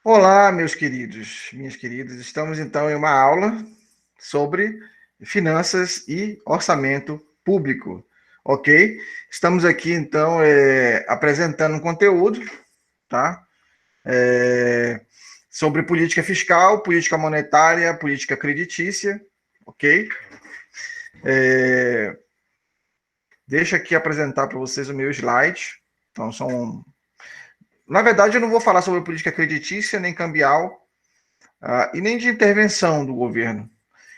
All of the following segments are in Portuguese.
Olá, meus queridos, minhas queridas. Estamos então em uma aula sobre finanças e orçamento público, ok? Estamos aqui então apresentando um conteúdo, tá? É, sobre política fiscal, política monetária, política creditícia, ok? É, deixa aqui apresentar para vocês o meu slide. Então, na verdade, eu não vou falar sobre política creditícia nem cambial, e nem de intervenção do governo.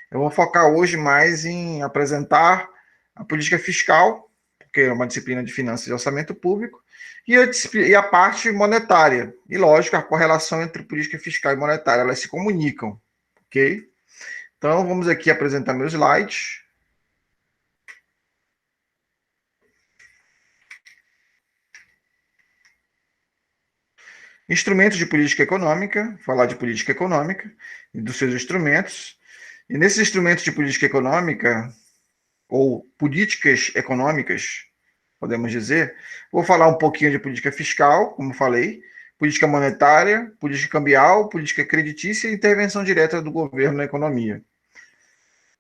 Eu vou focar hoje mais em apresentar a política fiscal, porque é uma disciplina de finanças e orçamento público, e a parte monetária. E, lógico, a correlação entre política fiscal e monetária, elas se comunicam, ok? Então, vamos aqui apresentar meu slide. Instrumentos de política econômica, falar de política econômica e dos seus instrumentos. E nesses instrumentos de política econômica, ou políticas econômicas, podemos dizer. Vou falar um pouquinho de política fiscal, como falei, política monetária, política cambial, política creditícia e intervenção direta do governo na economia.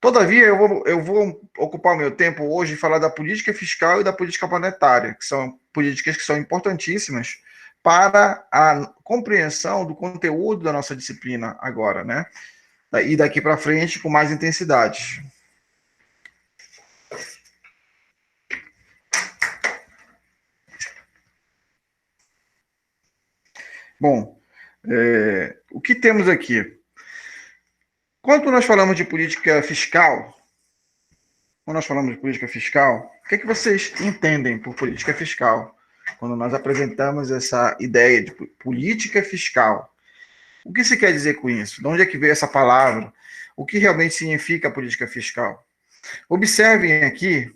Todavia, eu vou ocupar o meu tempo hoje e falar da política fiscal e da política monetária, que são políticas que são importantíssimas para a compreensão do conteúdo da nossa disciplina agora, né? E daqui para frente com mais intensidade. Bom, o que temos aqui? Quando nós falamos de política fiscal, o que vocês entendem por política fiscal? Quando nós apresentamos essa ideia de política fiscal, o que se quer dizer com isso? De onde é que veio essa palavra? O que realmente significa política fiscal? Observem aqui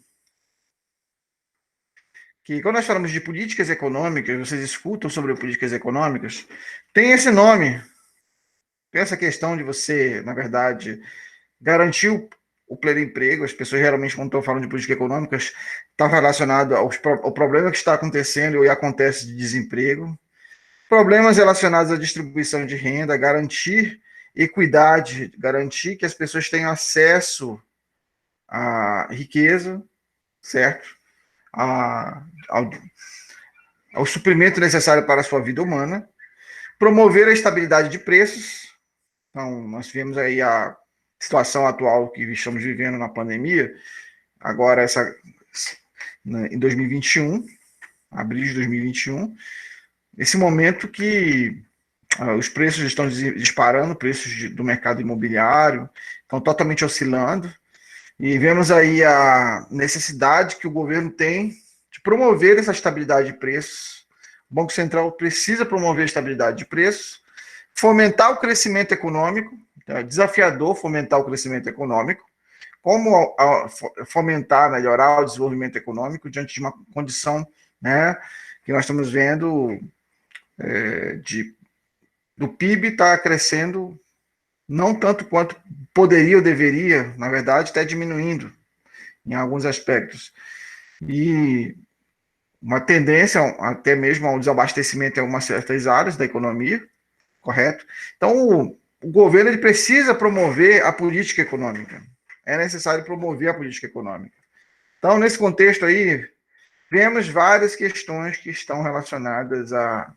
que quando nós falamos de políticas econômicas, vocês escutam sobre políticas econômicas, tem esse nome, tem essa questão de você, na verdade, garantir o pleno emprego. As pessoas geralmente, quando estão falando de política econômica, está relacionado ao problema que está acontecendo e acontece de desemprego, problemas relacionados à distribuição de renda, garantir equidade, garantir que as pessoas tenham acesso à riqueza, certo? Ao, ao suprimento necessário para a sua vida humana, promover a estabilidade de preços. Então, nós vemos aí a situação atual que estamos vivendo na pandemia, agora em 2021, abril de 2021, esse momento que os preços estão disparando, preços do mercado imobiliário estão totalmente oscilando, e vemos aí a necessidade que o governo tem de promover essa estabilidade de preços. O Banco Central precisa promover a estabilidade de preços, fomentar o crescimento econômico, é desafiador fomentar o crescimento econômico, como fomentar, melhorar o desenvolvimento econômico diante de uma condição, né, que nós estamos vendo do PIB está crescendo não tanto quanto poderia ou deveria, na verdade, está diminuindo em alguns aspectos. E uma tendência até mesmo ao desabastecimento em algumas certas áreas da economia, correto? Então, o governo ele precisa promover a política econômica. É necessário promover a política econômica. Então, nesse contexto aí, vemos várias questões que estão relacionadas a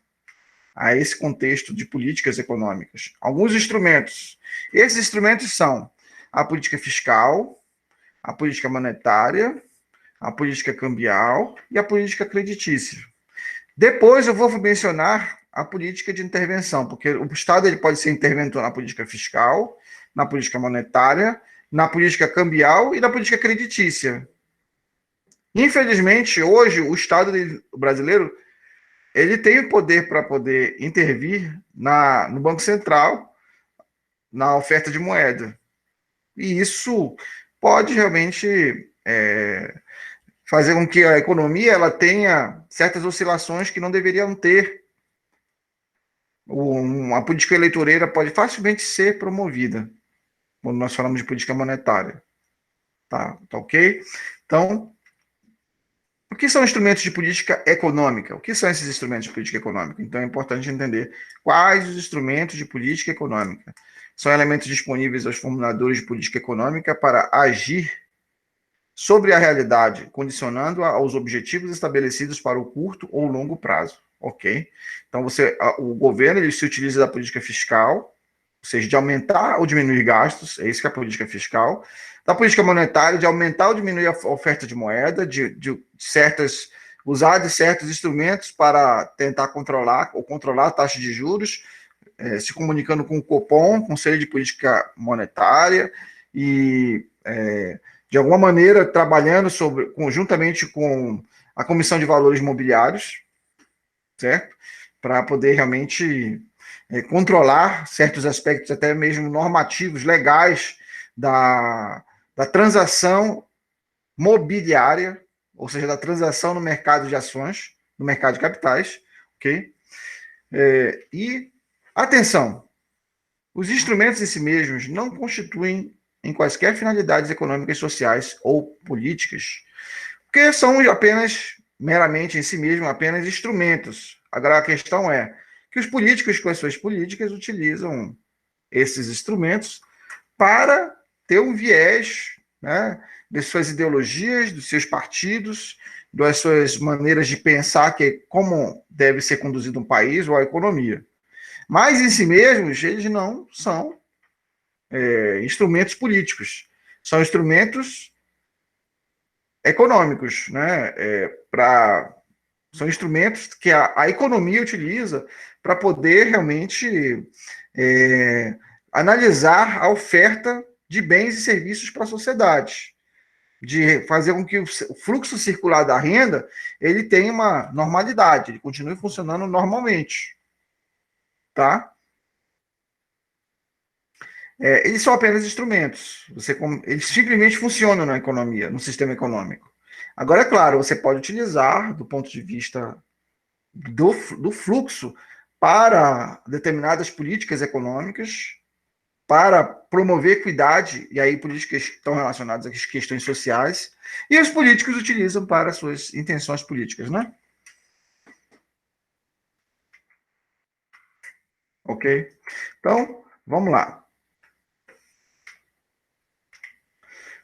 esse contexto de políticas econômicas. Alguns instrumentos. Esses instrumentos são a política fiscal, a política monetária, a política cambial e a política creditícia. Depois eu vou mencionar a política de intervenção, porque o Estado ele pode ser interventor na política fiscal, na política monetária, na política cambial e na política creditícia. Infelizmente, hoje, o Estado brasileiro ele tem o poder para poder intervir no Banco Central, na oferta de moeda. E isso pode realmente fazer com que a economia ela tenha certas oscilações que não deveriam ter. Uma política eleitoreira pode facilmente ser promovida quando nós falamos de política monetária. Tá ok? Então, O que são instrumentos de política econômica? O que são esses instrumentos de política econômica? Então é importante entender quais os instrumentos de política econômica. São elementos disponíveis aos formuladores de política econômica para agir sobre a realidade, condicionando-a aos objetivos estabelecidos para o curto ou longo prazo. Ok? Então o governo ele se utiliza da política fiscal, ou seja, de aumentar ou diminuir gastos, é isso que é a política fiscal, da política monetária, de aumentar ou diminuir a oferta de moeda, usar de certos instrumentos para tentar controlar ou controlar a taxa de juros, se comunicando com o Copom, Conselho de Política Monetária, e de alguma maneira trabalhando conjuntamente com a Comissão de Valores Mobiliários, certo? Para poder realmente controlar certos aspectos, até mesmo normativos, legais, da transação mobiliária, ou seja, da transação no mercado de ações, no mercado de capitais, ok? E, atenção, os instrumentos em si mesmos não constituem em quaisquer finalidades econômicas, sociais ou políticas, porque são apenas, meramente em si mesmos, apenas instrumentos. Agora a questão é que os políticos, com as suas políticas, utilizam esses instrumentos para ter um viés, né, de suas ideologias, dos seus partidos, das suas maneiras de pensar como deve ser conduzido um país ou a economia. Mas, em si mesmos, eles não são instrumentos políticos. São instrumentos econômicos, né? São instrumentos que a economia utiliza para poder realmente analisar a oferta de bens e serviços para a sociedade, de fazer com que o fluxo circular da renda ele tenha uma normalidade, ele continue funcionando normalmente, tá? Eles são apenas instrumentos. Eles simplesmente funcionam na economia, no sistema econômico. Agora, é claro, você pode utilizar, do ponto de vista do fluxo, para determinadas políticas econômicas, para promover equidade, e aí políticas que estão relacionadas às questões sociais, e os políticos utilizam para suas intenções políticas, né? Ok? Então, vamos lá.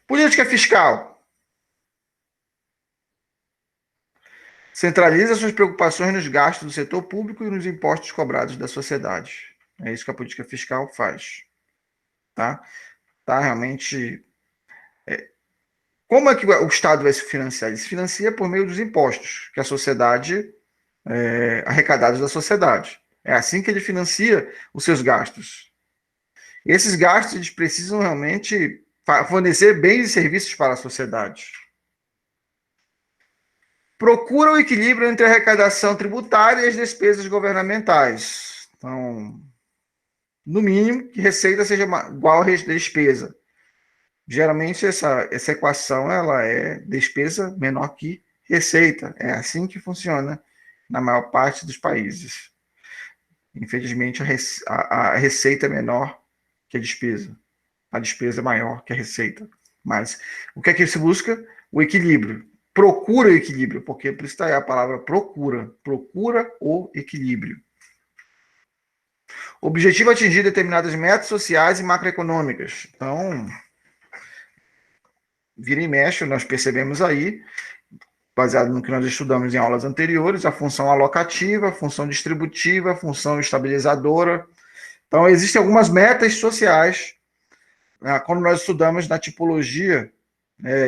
Política fiscal. Centraliza suas preocupações nos gastos do setor público e nos impostos cobrados da sociedade. É isso que a política fiscal faz. Tá? Tá realmente. Como é que o Estado vai se financiar? Ele se financia por meio dos impostos que a sociedade, arrecadados da sociedade. É assim que ele financia os seus gastos. E esses gastos eles precisam realmente fornecer bens e serviços para a sociedade. Procura o equilíbrio entre a arrecadação tributária e as despesas governamentais. Então, no mínimo, que receita seja igual a despesa. Geralmente, essa equação ela é despesa menor que receita. É assim que funciona na maior parte dos países. Infelizmente, a receita é menor que a despesa. A despesa é maior que a receita. Mas o que é que se busca? O equilíbrio. Procura o equilíbrio, porque por isso está aí a palavra procura. Procura o equilíbrio. Objetivo é atingir determinadas metas sociais e macroeconômicas. Então, vira e mexe, nós percebemos aí, baseado no que nós estudamos em aulas anteriores, a função alocativa, a função distributiva, a função estabilizadora. Então, existem algumas metas sociais, quando nós estudamos na tipologia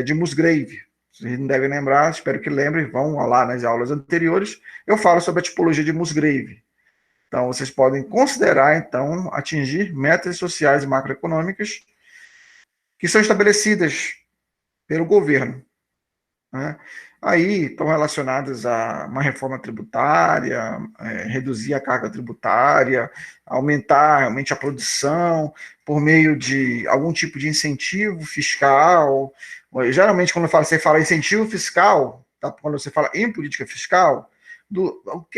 de Musgrave. Vocês não devem lembrar, espero que lembrem, vão lá nas aulas anteriores, eu falo sobre a tipologia de Musgrave. Então, vocês podem considerar, então, atingir metas sociais e macroeconômicas que são estabelecidas pelo governo, né? Aí estão relacionadas a uma reforma tributária, reduzir a carga tributária, aumentar realmente a produção por meio de algum tipo de incentivo fiscal. Geralmente, quando você fala incentivo fiscal, tá? Quando você fala em política fiscal,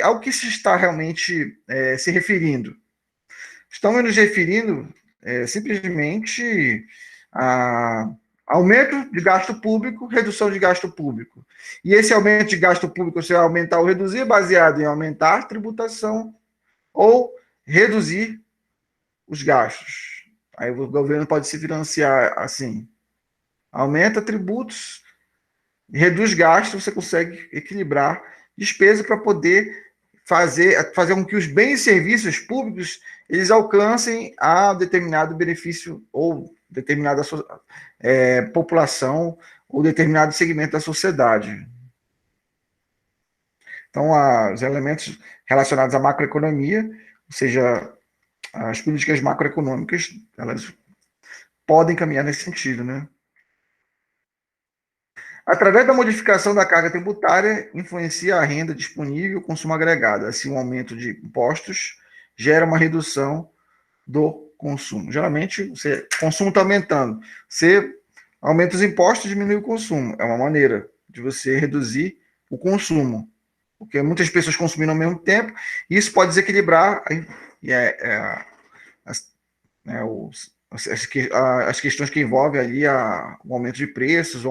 ao que se está realmente se referindo? Estamos nos referindo simplesmente a Aumento de gasto público, redução de gasto público. E esse aumento de gasto público, você vai aumentar ou reduzir, baseado em aumentar a tributação ou reduzir os gastos. Aí o governo pode se financiar assim: aumenta tributos, reduz gastos, você consegue equilibrar despesa para poder fazer com que os bens e serviços públicos eles alcancem a determinado benefício ou determinada população ou determinado segmento da sociedade. Então, os elementos relacionados à macroeconomia, ou seja, as políticas macroeconômicas, elas podem caminhar nesse sentido, né? Através da modificação da carga tributária, influencia a renda disponível e o consumo agregado. Assim, um aumento de impostos gera uma redução do consumo. Geralmente, o consumo está aumentando. Você aumenta os impostos, diminui o consumo. É uma maneira de você reduzir o consumo. Porque muitas pessoas consumindo ao mesmo tempo, e isso pode desequilibrar as questões que envolvem ali o aumento de preços,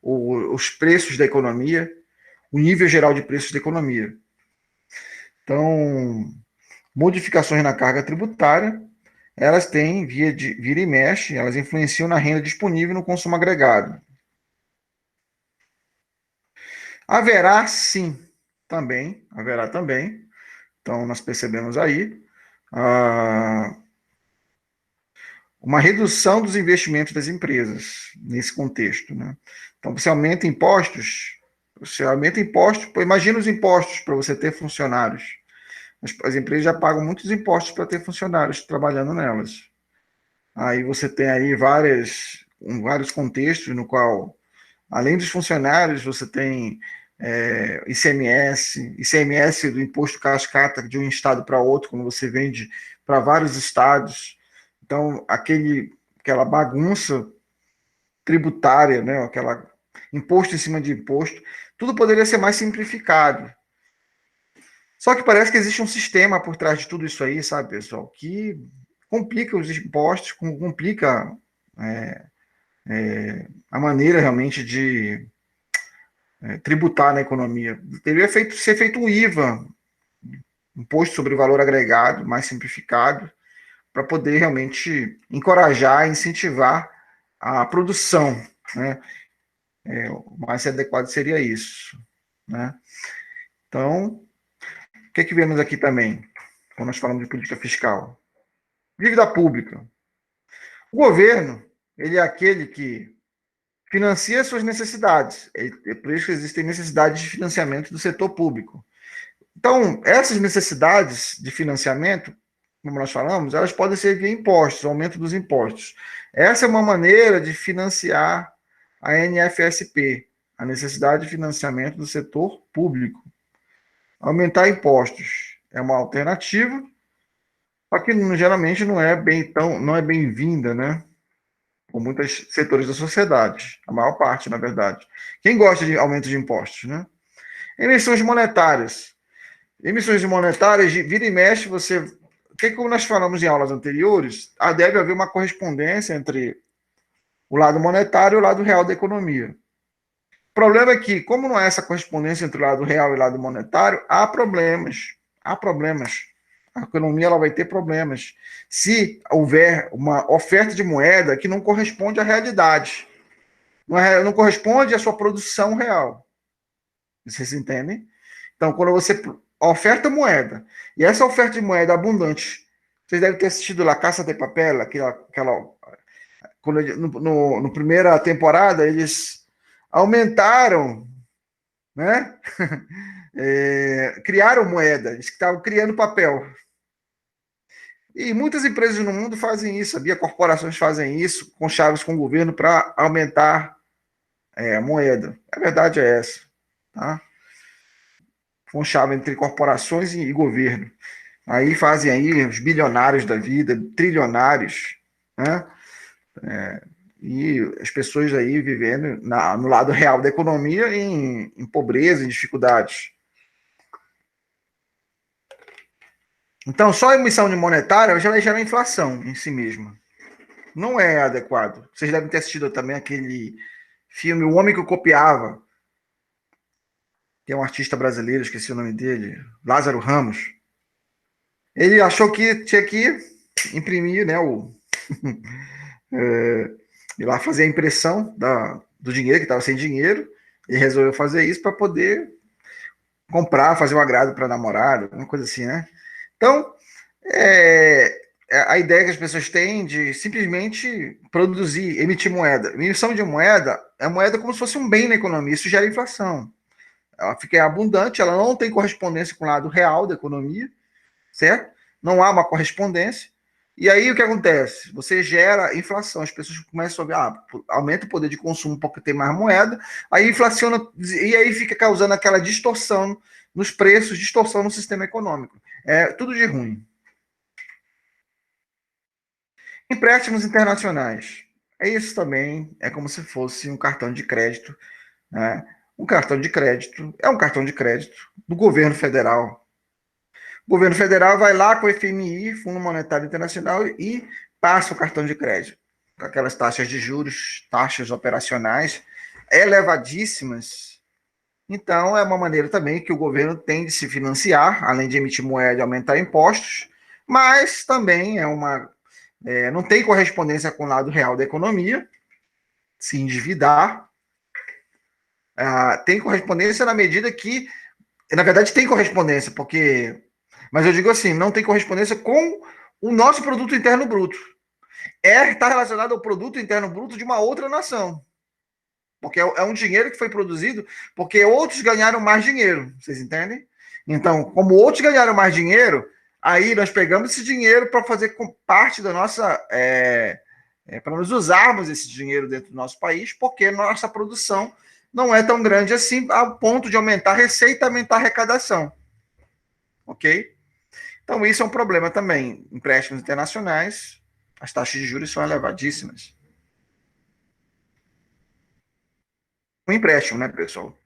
os preços da economia, o nível geral de preços da economia. Então, modificações na carga tributária, elas têm vira e mexe, elas influenciam na renda disponível e no consumo agregado. Haverá também. Então, nós percebemos aí uma redução dos investimentos das empresas nesse contexto, né? Então, você aumenta impostos, imagina os impostos para você ter funcionários. As empresas já pagam muitos impostos para ter funcionários trabalhando nelas. Aí você tem aí vários contextos no qual, além dos funcionários, você tem ICMS do imposto cascata de um estado para outro, quando você vende para vários estados. Então, aquela bagunça tributária, né, aquela imposto em cima de imposto, tudo poderia ser mais simplificado. Só que parece que existe um sistema por trás de tudo isso aí, sabe, pessoal, que complica os impostos, complica a maneira realmente de tributar na economia. Deveria ser feito um IVA, imposto sobre o valor agregado, mais simplificado, para poder realmente encorajar, incentivar a produção, né? O mais adequado seria isso, né? Então, o que vemos aqui também, quando nós falamos de política fiscal? Dívida pública. O governo, ele é aquele que financia suas necessidades. É por isso que existem necessidades de financiamento do setor público. Então, essas necessidades de financiamento, como nós falamos, elas podem ser via impostos, aumento dos impostos. Essa é uma maneira de financiar a NFSP, a necessidade de financiamento do setor público. Aumentar impostos é uma alternativa, só que geralmente não é bem-vinda, né? Por muitos setores da sociedade, a maior parte, na verdade. Quem gosta de aumento de impostos, né? Emissões monetárias. Emissões monetárias, vira e mexe, como nós falamos em aulas anteriores, deve haver uma correspondência entre o lado monetário e o lado real da economia. O problema é que, como não há essa correspondência entre o lado real e o lado monetário, há problemas. Há problemas. A economia ela vai ter problemas se houver uma oferta de moeda que não corresponde à realidade. Não corresponde à sua produção real. Vocês entendem? Então, quando você oferta moeda, e essa oferta de moeda abundante, vocês devem ter assistido La Casa de Papel, no primeira temporada, eles aumentaram, né? Criaram moeda, eles estavam criando papel. E muitas empresas no mundo fazem isso, sabia? Corporações fazem isso, com chaves com o governo para aumentar a moeda. A verdade é essa, tá? Com chave entre corporações e governo. Aí fazem aí os bilionários da vida, trilionários, né? E as pessoas aí vivendo no lado real da economia em pobreza, em dificuldades. Então, só a emissão de monetária já gera inflação em si mesma. não é adequado. Vocês devem ter assistido também aquele filme O Homem que Copiava. Tem um artista brasileiro, esqueci o nome dele, Lázaro Ramos. Ele achou que tinha que imprimir, né, ir lá fazer a impressão do dinheiro, que estava sem dinheiro, e resolveu fazer isso para poder comprar, fazer um agrado para namorado, uma coisa assim, né? Então, a ideia que as pessoas têm de simplesmente produzir, emitir moeda. Emissão de moeda é moeda como se fosse um bem na economia, isso gera inflação. Ela fica abundante, ela não tem correspondência com o lado real da economia, certo? Não há uma correspondência. E aí o que acontece? Você gera inflação, as pessoas começam a ver, aumenta o poder de consumo porque tem mais moeda, aí inflaciona, e aí fica causando aquela distorção nos preços, distorção no sistema econômico. É tudo de ruim. Empréstimos internacionais. Isso também é como se fosse um cartão de crédito, né? Um cartão de crédito é um cartão de crédito do governo federal. O governo federal vai lá com o FMI, Fundo Monetário Internacional, e passa o cartão de crédito. Com aquelas taxas de juros, taxas operacionais elevadíssimas. Então, é uma maneira também que o governo tem de se financiar, além de emitir moeda e aumentar impostos, mas também não tem correspondência com o lado real da economia, se endividar. Tem correspondência na medida que, na verdade, tem correspondência, porque, mas eu digo assim, não tem correspondência com o nosso produto interno bruto. Está relacionado ao produto interno bruto de uma outra nação, porque é um dinheiro que foi produzido porque outros ganharam mais dinheiro, vocês entendem? Então, como outros ganharam mais dinheiro, aí nós pegamos esse dinheiro para fazer parte da nossa, para nós usarmos esse dinheiro dentro do nosso país, porque nossa produção não é tão grande assim, ao ponto de aumentar a receita e aumentar a arrecadação. Ok? Então, isso é um problema também. Empréstimos internacionais, as taxas de juros são elevadíssimas. Um empréstimo, né, pessoal?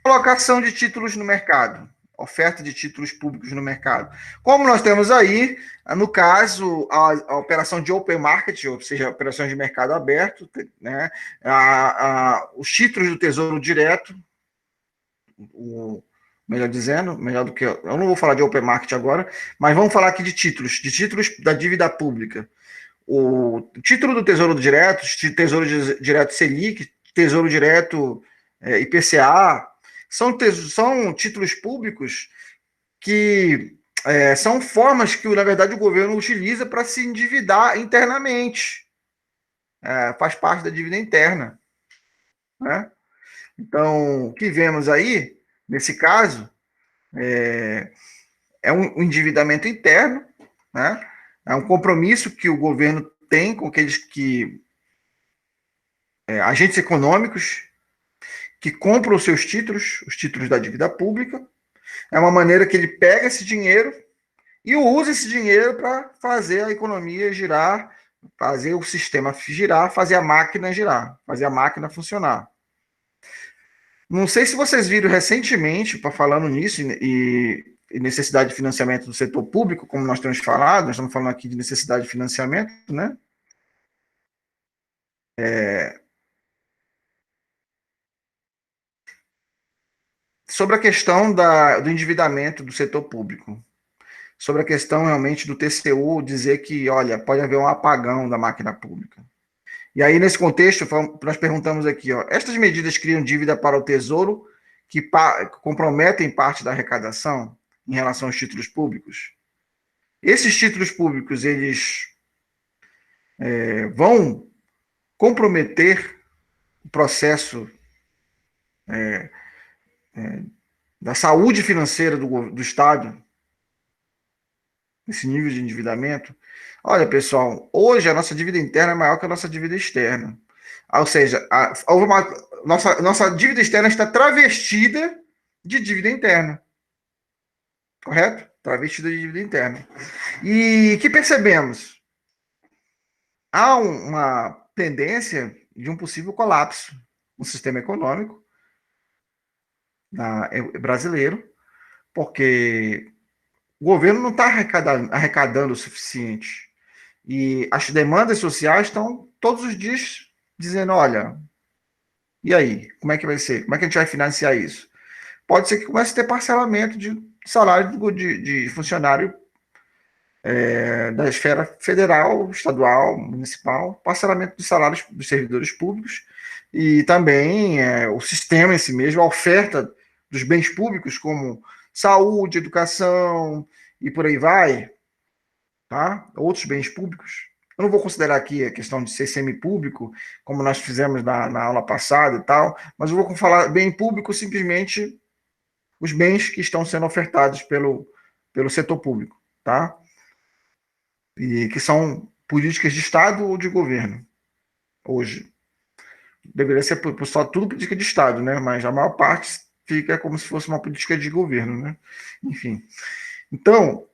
Colocação de títulos no mercado. Oferta de títulos públicos no mercado. Como nós temos aí, no caso, a operação de open market, ou seja, operações de mercado aberto, né? Os títulos do Tesouro Direto, melhor dizendo, melhor do que. Eu não vou falar de open market agora, mas vamos falar aqui de títulos da dívida pública. O título do Tesouro Direto, Tesouro Direto Selic, Tesouro Direto IPCA, são títulos públicos que são formas que, na verdade, o governo utiliza para se endividar internamente. Faz parte da dívida interna. Né? Então, o que vemos aí, nesse caso, é um endividamento interno, né? É um compromisso que o governo tem com aqueles agentes econômicos que compram os seus títulos, os títulos da dívida pública. É uma maneira que ele pega esse dinheiro e usa esse dinheiro para fazer a economia girar, fazer o sistema girar, fazer a máquina girar, fazer a máquina funcionar. Não sei se vocês viram recentemente, falando nisso, e necessidade de financiamento do setor público, como nós temos falado, nós estamos falando aqui de necessidade de financiamento, né? Sobre a questão do endividamento do setor público, sobre a questão realmente do TCU dizer que, olha, pode haver um apagão da máquina pública. E aí, nesse contexto, nós perguntamos aqui, estas medidas criam dívida para o Tesouro que comprometem parte da arrecadação em relação aos títulos públicos? Esses títulos públicos, eles vão comprometer o processo da saúde financeira do Estado, esse nível de endividamento? Olha, pessoal, hoje a nossa dívida interna é maior que a nossa dívida externa. Ou seja, nossa dívida externa está travestida de dívida interna. Correto? Travestida de dívida interna. E que percebemos? Há uma tendência de um possível colapso no sistema econômico brasileiro, porque o governo não está arrecadando o suficiente. E as demandas sociais estão todos os dias dizendo, olha, e aí, como é que vai ser? Como é que a gente vai financiar isso? Pode ser que comece a ter parcelamento de salário de funcionário da esfera federal, estadual, municipal, parcelamento dos salários dos servidores públicos e também o sistema em si mesmo, a oferta dos bens públicos como saúde, educação e por aí vai, tá? Outros bens públicos. Eu não vou considerar aqui a questão de ser semipúblico, como nós fizemos na aula passada e tal, mas eu vou falar bem público simplesmente os bens que estão sendo ofertados pelo setor público, tá? E que são políticas de Estado ou de governo, hoje. Deveria ser só tudo política de Estado, né? Mas a maior parte fica como se fosse uma política de governo, né? Enfim. Então,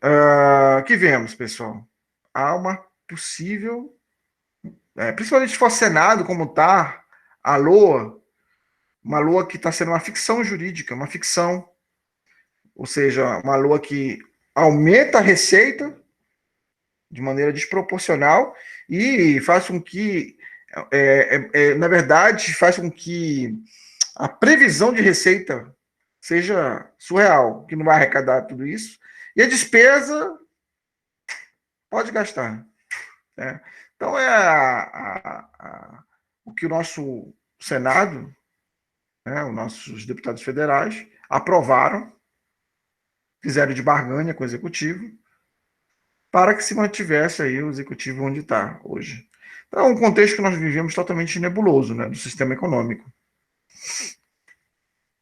o que vemos, pessoal? Há uma possível, principalmente se for Senado, como está, a LOA, uma LOA que está sendo uma ficção jurídica, uma ficção, ou seja, uma LOA que aumenta a receita de maneira desproporcional e faz com que, na verdade, faz com que a previsão de receita seja surreal, que não vai arrecadar tudo isso, e a despesa pode gastar. Né? Então, o que o nosso Senado, né, os nossos deputados federais, aprovaram, fizeram de barganha com o Executivo, para que se mantivesse aí o executivo onde está hoje. Então, é um contexto que nós vivemos totalmente nebuloso, né, do sistema econômico.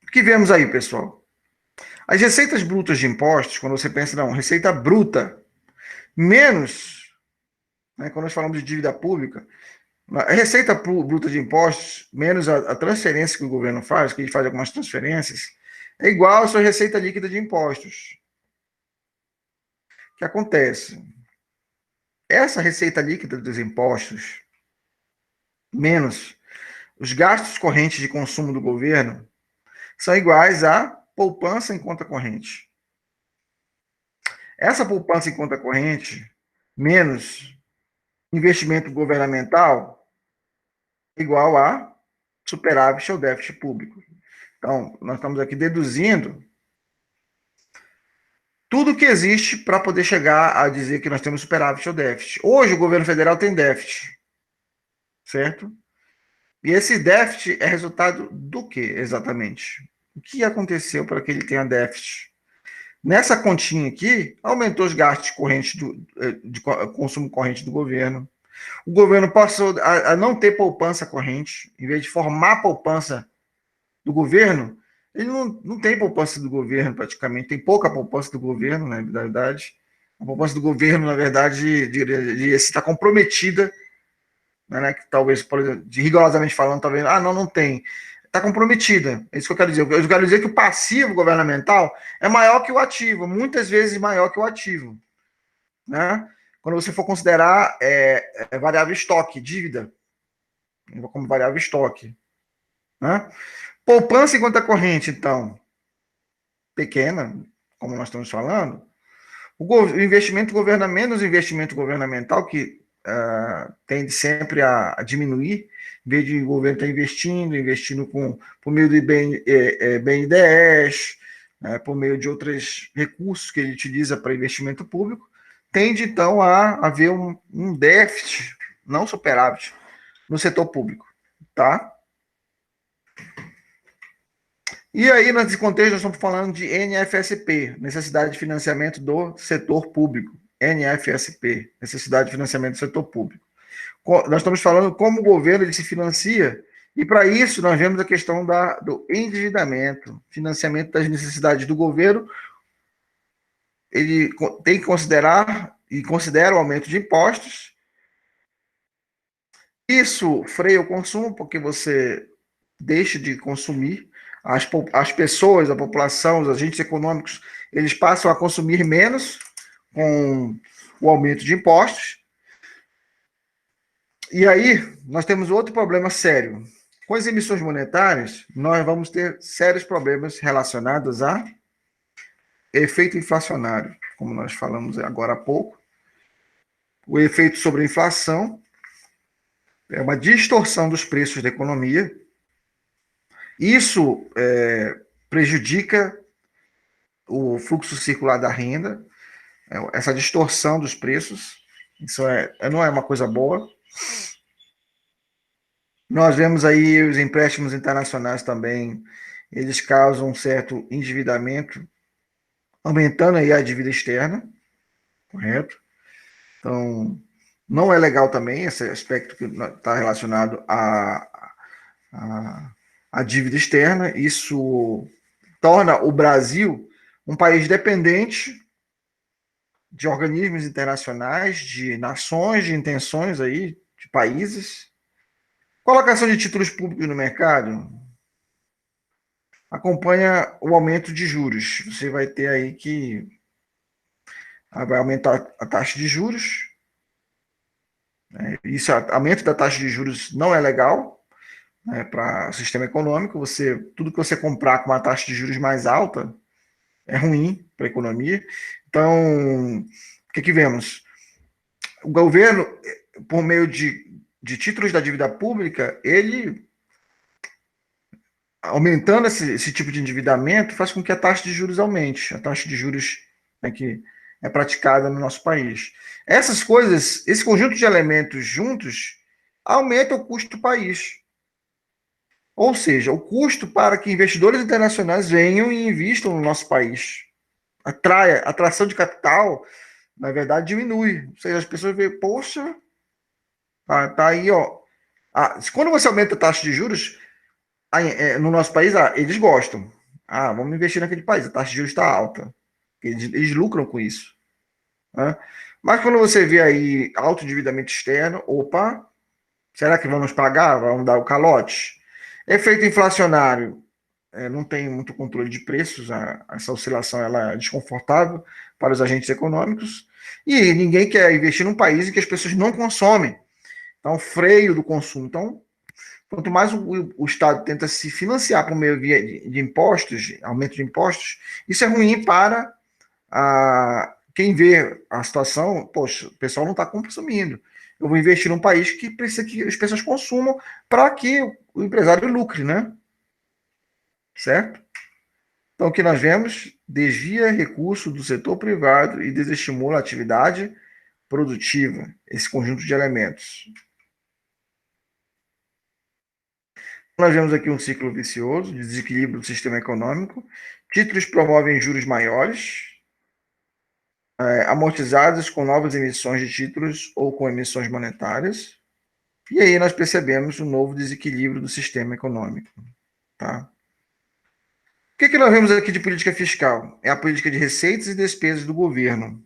O que vemos aí, pessoal? As receitas brutas de impostos, quando você pensa, não, receita bruta, menos, né, quando nós falamos de dívida pública, a receita bruta de impostos, menos a transferência que o governo faz, que ele faz algumas transferências, é igual à sua receita líquida de impostos. O que acontece? Essa receita líquida dos impostos, menos os gastos correntes de consumo do governo, são iguais à poupança em conta corrente. Essa poupança em conta corrente, menos investimento governamental, é igual a superávit ou déficit público. Então, nós estamos aqui deduzindo tudo que existe para poder chegar a dizer que nós temos superávit ou déficit. Hoje, o governo federal tem déficit, certo? E esse déficit é resultado do que exatamente? O que aconteceu para que ele tenha déficit? Nessa continha aqui, aumentou os gastos correntes de consumo corrente do governo. O governo passou a não ter poupança corrente. Em vez de formar poupança do governo, ele não tem poupança do governo praticamente. Tem pouca poupança do governo, né, na verdade. A poupança do governo, na verdade, está comprometida, né, que talvez, por exemplo, rigorosamente falando, talvez, não tem. Está comprometida. É isso que eu quero dizer. Eu quero dizer que o passivo governamental é maior que o ativo, muitas vezes maior que o ativo. Né? Quando você for considerar variável estoque, dívida, como variável estoque. Né? Poupança em conta corrente, então, pequena, como nós estamos falando, o investimento governamental, menos investimento governamental, que tende sempre a diminuir, em vez de o governo estar investindo por meio de BNDES, por meio de outros recursos que ele utiliza para investimento público, tende então a haver um déficit, não superávit, no setor público. Tá? E aí, nesse contexto, nós estamos falando de NFSP, necessidade de financiamento do setor público. NFSP, necessidade de financiamento do setor público. Nós estamos falando como o governo ele se financia, e para isso nós vemos a questão do endividamento, financiamento das necessidades do governo. Ele tem que considerar, e considera o aumento de impostos. Isso freia o consumo, porque você deixa de consumir. As pessoas, a população, os agentes econômicos, eles passam a consumir menos com o aumento de impostos. E aí, nós temos outro problema sério. Com as emissões monetárias, nós vamos ter sérios problemas relacionados a efeito inflacionário, como nós falamos agora há pouco. o efeito sobre a inflação, é uma distorção dos preços da economia. Isso prejudica o fluxo circular da renda, essa distorção dos preços. Isso não é uma coisa boa. Nós vemos aí os empréstimos internacionais também, eles causam um certo endividamento, aumentando aí a dívida externa, correto? Então, não é legal também esse aspecto que está relacionado à dívida externa. Isso torna o Brasil um país dependente de organismos internacionais, de nações, de intenções aí, de países. Colocação de títulos públicos no mercado acompanha o aumento de juros. Você vai ter aí que vai aumentar a taxa de juros. Isso, aumento da taxa de juros não é legal, né, para o sistema econômico. Tudo que você comprar com uma taxa de juros mais alta é ruim para a economia. Então, o que vemos? O governo, por meio de títulos da dívida pública, ele, aumentando esse tipo de endividamento, faz com que a taxa de juros aumente, a taxa de juros, né, que é praticada no nosso país. Essas coisas, esse conjunto de elementos juntos, aumenta o custo do país. Ou seja, o custo para que investidores internacionais venham e invistam no nosso país. A atração de capital, na verdade, diminui. Ou seja, as pessoas veem, poxa, tá aí, ó. Quando você aumenta a taxa de juros, no nosso país, eles gostam. Vamos investir naquele país, a taxa de juros está alta. Eles lucram com isso. Né? Mas quando você vê aí alto endividamento externo, opa, será que vamos pagar? Vamos dar o calote? Efeito inflacionário, não tem muito controle de preços, essa oscilação ela é desconfortável para os agentes econômicos, e ninguém quer investir num país em que as pessoas não consomem. Então, freio do consumo. Então, quanto mais o Estado tenta se financiar por meio de impostos, aumento de impostos, isso é ruim para quem vê a situação. Poxa, o pessoal não está consumindo. Eu vou investir num país que precisa que as pessoas consumam para que o empresário lucre, né? Certo? Então, o que nós vemos? Desvia recurso do setor privado e desestimula a atividade produtiva, esse conjunto de elementos. Nós vemos aqui um ciclo vicioso de desequilíbrio do sistema econômico. Títulos promovem juros maiores, amortizados com novas emissões de títulos ou com emissões monetárias. E aí nós percebemos um novo desequilíbrio do sistema econômico. Tá? O que nós vemos aqui de política fiscal? É a política de receitas e despesas do governo.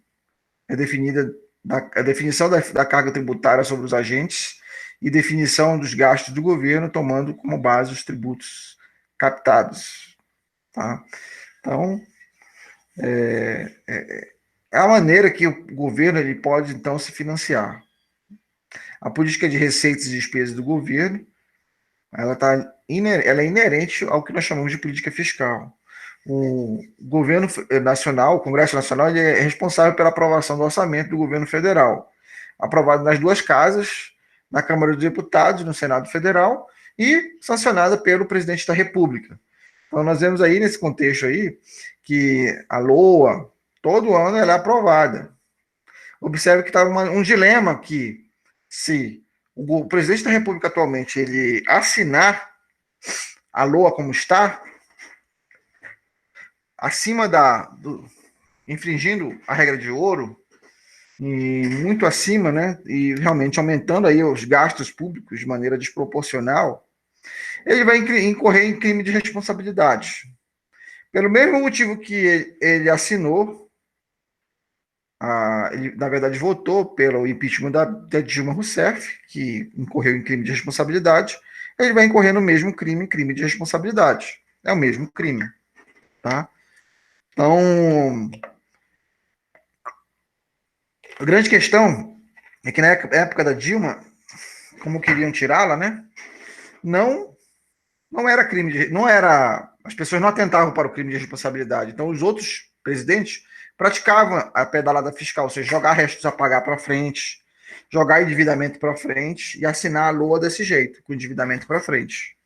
É definida a definição da carga tributária sobre os agentes e definição dos gastos do governo, tomando como base os tributos captados. Tá? Então, é a maneira que o governo ele pode, então, se financiar. A política de receitas e despesas do governo, ela é inerente ao que nós chamamos de política fiscal. O governo nacional, o Congresso Nacional, ele é responsável pela aprovação do orçamento do governo federal, aprovado nas duas casas, na Câmara dos Deputados, no Senado Federal, e sancionada pelo presidente da República. Então, nós vemos aí, nesse contexto aí, que a LOA, todo ano, ela é aprovada. Observe que está um dilema que, se o presidente da República atualmente ele assinar a LOA como está, acima infringindo a regra de ouro, e muito acima, né, e realmente aumentando aí os gastos públicos de maneira desproporcional, ele vai incorrer em crime de responsabilidade. Pelo mesmo motivo que ele assinou, ele, na verdade, votou pelo impeachment da Dilma Rousseff, que incorreu em crime de responsabilidade, ele vai incorrer no mesmo crime de responsabilidade. É o mesmo crime. Tá? Então, a grande questão é que na época da Dilma, como queriam tirá-la, né? Não era crime não era, as pessoas não atentavam para o crime de responsabilidade. Então, os outros presidentes praticavam a pedalada fiscal, ou seja, jogar restos a pagar para frente, jogar endividamento para frente e assinar a LOA desse jeito, com endividamento para frente.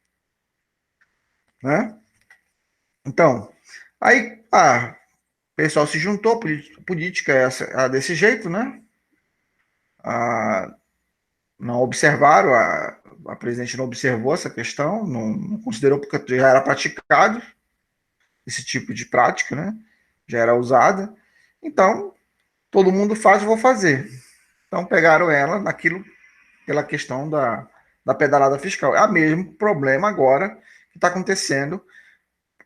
Né? Então, aí, o pessoal se juntou, política é desse jeito, né? Não observaram, a presidente não observou essa questão, não considerou, porque já era praticado esse tipo de prática, né? Já era usada. Então, todo mundo faz, eu vou fazer. Então, pegaram ela naquilo, pela questão da pedalada fiscal. É o mesmo problema agora que está acontecendo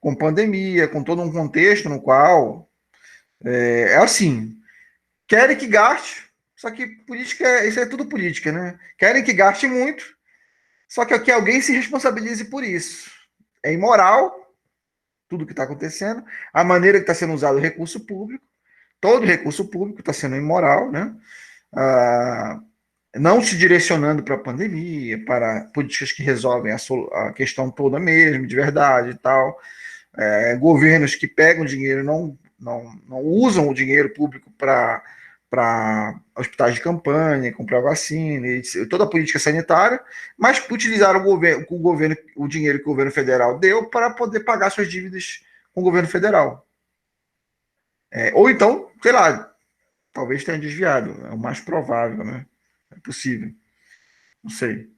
com pandemia, com todo um contexto no qual é assim, querem que gaste, só que política, isso é tudo política, né? Querem que gaste muito, só que alguém se responsabilize por isso. É imoral tudo que está acontecendo, a maneira que está sendo usado o recurso público, todo recurso público está sendo imoral, né? Não se direcionando para a pandemia, para políticas que resolvem a questão toda mesmo, de verdade e tal. Governos que pegam dinheiro, não usam o dinheiro público para hospitais de campanha, comprar vacina, toda a política sanitária, mas utilizaram o dinheiro que o governo federal deu para poder pagar suas dívidas com o governo federal. Ou então, sei lá, talvez tenha desviado, é o mais provável, né? É possível, não sei.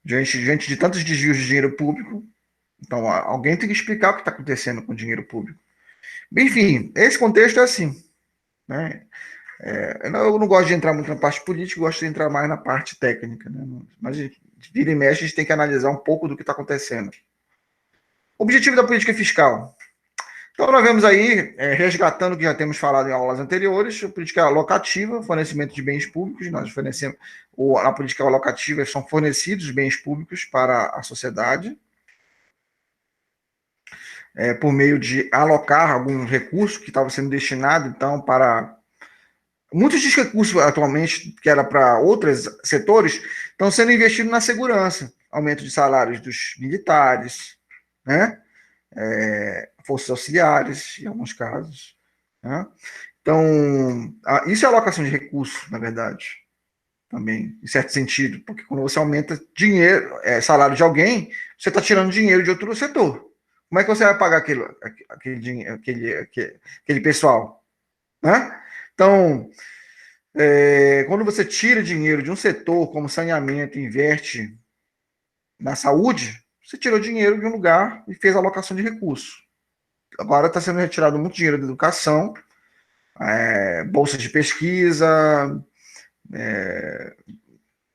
Diante de tantos desvios de dinheiro público, então alguém tem que explicar o que está acontecendo com o dinheiro público. Enfim, esse contexto é assim, né? Eu não gosto de entrar muito na parte política, gosto de entrar mais na parte técnica, né? Mas vira e mexe, a gente tem que analisar um pouco do que está acontecendo. Objetivo da política fiscal. Então, nós vemos aí, resgatando o que já temos falado em aulas anteriores, a política alocativa, fornecimento de bens públicos. Nós fornecemos, na política alocativa, são fornecidos bens públicos para a sociedade, por meio de alocar alguns recursos que estavam sendo destinados, então, para. Muitos dos recursos atualmente, que era para outros setores, estão sendo investidos na segurança, aumento de salários dos militares, né? Forças auxiliares, em alguns casos. Né? Então, isso é alocação de recursos, na verdade, também, em certo sentido, porque quando você aumenta dinheiro, salário de alguém, você está tirando dinheiro de outro setor. Como é que você vai pagar aquele pessoal? Né? Então, quando você tira dinheiro de um setor como saneamento e investe na saúde, você tirou dinheiro de um lugar e fez alocação de recursos. Agora está sendo retirado muito dinheiro da educação, bolsas de pesquisa,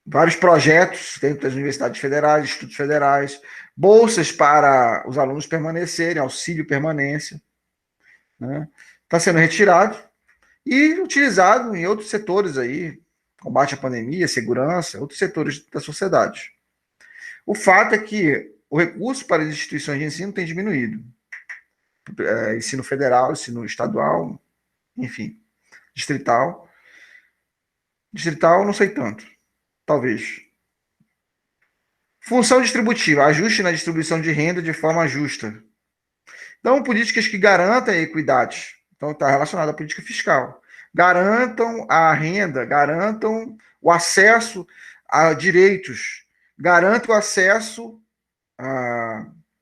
vários projetos dentro das universidades federais, institutos federais, bolsas para os alunos permanecerem, auxílio permanência, né? Está sendo retirado e utilizado em outros setores aí, combate à pandemia, segurança, outros setores da sociedade. O fato é que o recurso para as instituições de ensino tem diminuído. Ensino federal, ensino estadual, enfim, distrital. Distrital, não sei tanto. Talvez. Função distributiva, ajuste na distribuição de renda de forma justa. Então, políticas que garantam a equidade. Então, está relacionado à política fiscal. Garantam a renda, garantam o acesso a direitos, garantam o acesso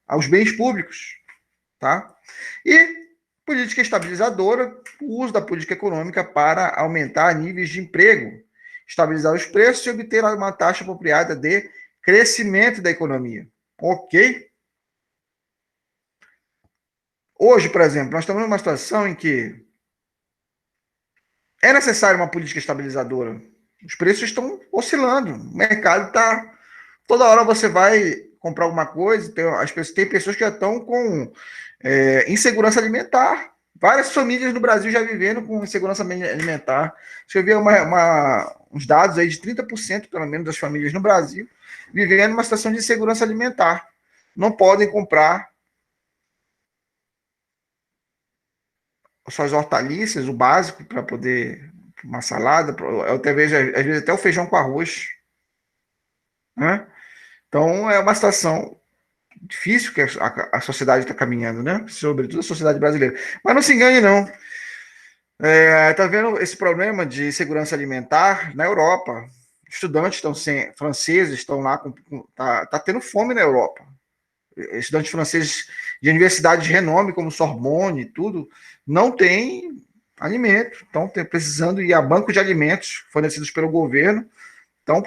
aos bens públicos. Tá? E política estabilizadora, o uso da política econômica para aumentar níveis de emprego, estabilizar os preços e obter uma taxa apropriada de crescimento da economia. Ok? Hoje, por exemplo, nós estamos numa situação em que é necessária uma política estabilizadora. Os preços estão oscilando. O mercado está. Toda hora você vai comprar alguma coisa, tem pessoas que já estão com insegurança alimentar. Várias famílias no Brasil já vivendo com insegurança alimentar. Deixa eu ver uns dados aí de 30%, pelo menos, das famílias no Brasil vivendo uma situação de insegurança alimentar. Não podem comprar suas hortaliças, o básico, para poder uma salada, até às vezes até o feijão com arroz. Né? Então, é uma situação difícil que a sociedade está caminhando, né? Sobretudo a sociedade brasileira. Mas não se engane, não. Tá vendo esse problema de segurança alimentar na Europa? Estudantes franceses estão lá, tá tendo fome na Europa. Estudantes franceses de universidades de renome, como Sorbonne e tudo, não tem alimento, estão precisando ir a banco de alimentos fornecidos pelo governo. Então,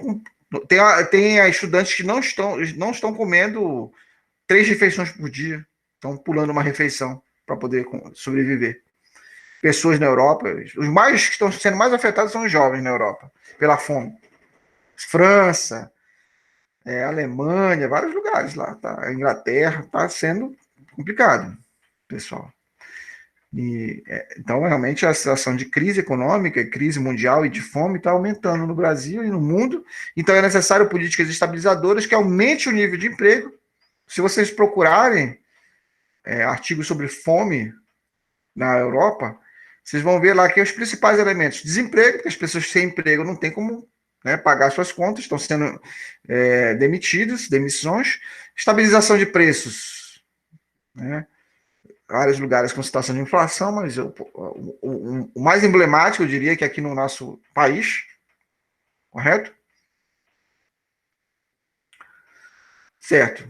tem estudantes que não estão comendo 3 refeições por dia, estão pulando uma refeição para poder sobreviver. Pessoas na Europa, os mais que estão sendo mais afetados são os jovens na Europa, pela fome. França, Alemanha, vários lugares lá, tá? A Inglaterra, está sendo complicado, pessoal. Então, realmente, a situação de crise econômica, crise mundial e de fome está aumentando no Brasil e no mundo. Então, é necessário políticas estabilizadoras que aumentem o nível de emprego. Se vocês procurarem artigos sobre fome na Europa, vocês vão ver lá que os principais elementos: desemprego, porque as pessoas sem emprego não têm como pagar suas contas, estão sendo demissões, estabilização de preços, vários lugares com situação de inflação, mas o mais emblemático, eu diria, que aqui no nosso país, correto? Certo.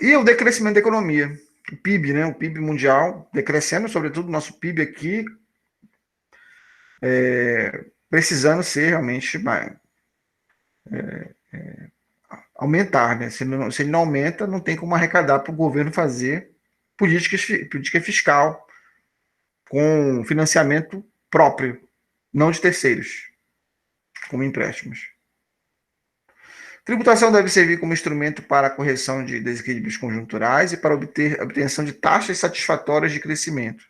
E o decrescimento da economia, o PIB, o PIB mundial decrescendo, sobretudo o nosso PIB aqui, precisando ser realmente aumentar, né? Se ele não aumenta, não tem como arrecadar para o governo fazer política fiscal com financiamento próprio, não de terceiros, como empréstimos. Tributação deve servir como instrumento para a correção de desequilíbrios conjunturais e para obtenção de taxas satisfatórias de crescimento.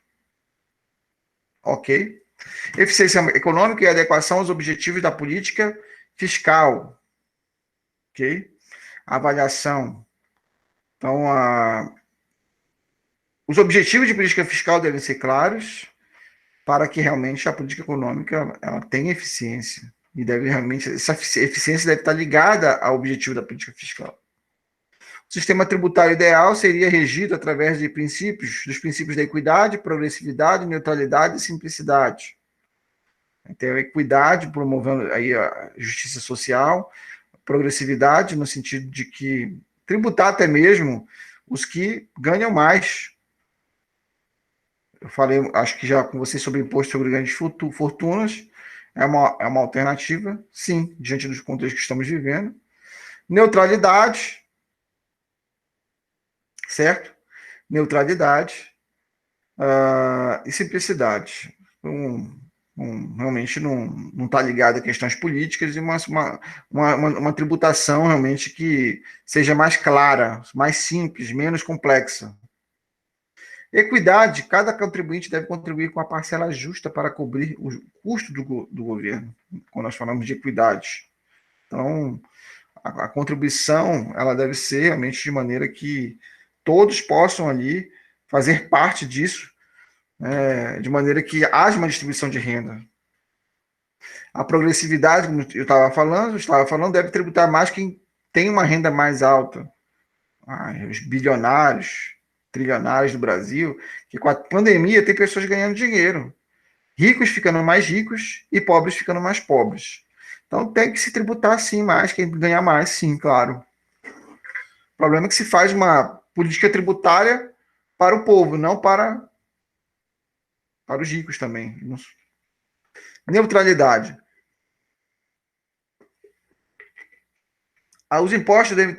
Ok? Eficiência econômica e adequação aos objetivos da política fiscal. Ok? Avaliação. Então, os objetivos de política fiscal devem ser claros para que realmente a política econômica ela tenha eficiência. E essa eficiência deve estar ligada ao objetivo da política fiscal. O sistema tributário ideal seria regido através dos princípios da equidade, progressividade, neutralidade e simplicidade. Então, a equidade, promovendo aí a justiça social, progressividade, no sentido de que tributar até mesmo os que ganham mais. Eu falei, acho que já com vocês, sobre imposto sobre grandes fortunas. É uma alternativa, sim, diante dos contextos que estamos vivendo. Neutralidade, certo? Neutralidade e simplicidade. Realmente não está ligado a questões políticas e uma tributação realmente que seja mais clara, mais simples, menos complexa. Equidade, cada contribuinte deve contribuir com a parcela justa para cobrir o custo do governo, quando nós falamos de equidade. Então, a contribuição ela deve ser realmente de maneira que todos possam ali fazer parte disso, de maneira que haja uma distribuição de renda. A progressividade, como eu estava falando, deve tributar mais quem tem uma renda mais alta. Os bilionários, trilionários do Brasil, que com a pandemia tem pessoas ganhando dinheiro. Ricos ficando mais ricos e pobres ficando mais pobres. Então tem que se tributar sim mais, quem ganhar mais, sim, claro. O problema é que se faz uma política tributária para o povo, não para os ricos também. Neutralidade. Os impostos devem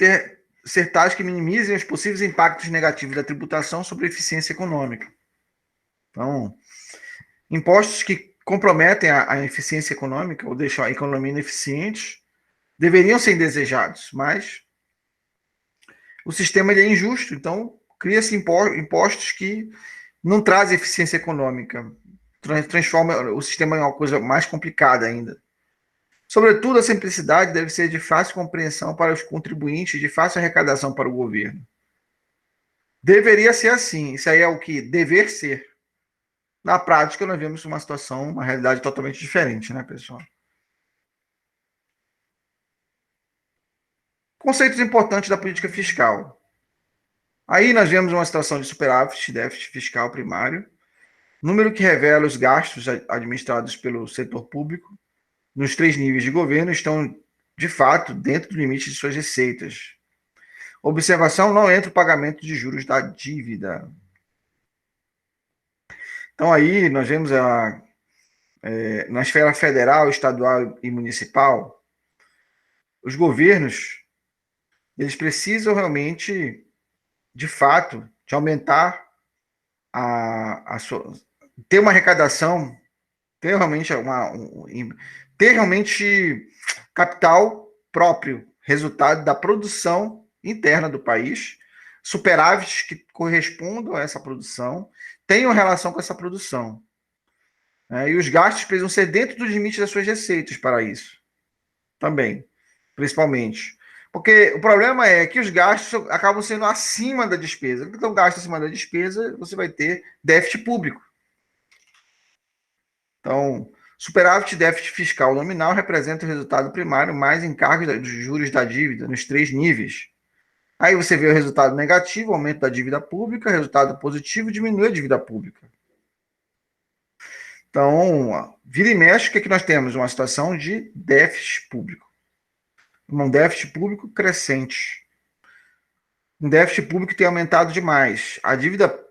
ser tais que minimizem os possíveis impactos negativos da tributação sobre a eficiência econômica. Então, impostos que comprometem a eficiência econômica ou deixam a economia ineficiente deveriam ser indesejados, mas o sistema é injusto, então cria-se impostos que não trazem eficiência econômica, transforma o sistema em uma coisa mais complicada ainda. Sobretudo, a simplicidade deve ser de fácil compreensão para os contribuintes e de fácil arrecadação para o governo. Deveria ser assim, isso aí é o que dever ser. Na prática, nós vemos uma situação, uma realidade totalmente diferente, né, pessoal? Conceitos importantes da política fiscal. Aí nós vemos uma situação de superávit, déficit fiscal primário, número que revela os gastos administrados pelo setor público, nos 3 níveis de governo estão, de fato, dentro do limite de suas receitas. Observação: não entra o pagamento de juros da dívida. Então, aí, nós vemos na esfera federal, estadual e municipal, os governos, eles precisam realmente, de fato, de aumentar ter uma arrecadação, ter realmente capital próprio, resultado da produção interna do país, superávites que correspondam a essa produção, tenham relação com essa produção. E os gastos precisam ser dentro dos limites das suas receitas para isso, também, principalmente. Porque o problema é que os gastos acabam sendo acima da despesa. Então, gasto acima da despesa, você vai ter déficit público. Então, superávit e déficit fiscal nominal representa o resultado primário mais encargos dos juros da dívida nos 3 níveis. Aí você vê o resultado negativo, aumento da dívida pública, resultado positivo, diminui a dívida pública. Então, vira e mexe, o que nós temos? Uma situação de déficit público. Um déficit público crescente. Um déficit público que tem aumentado demais. A dívida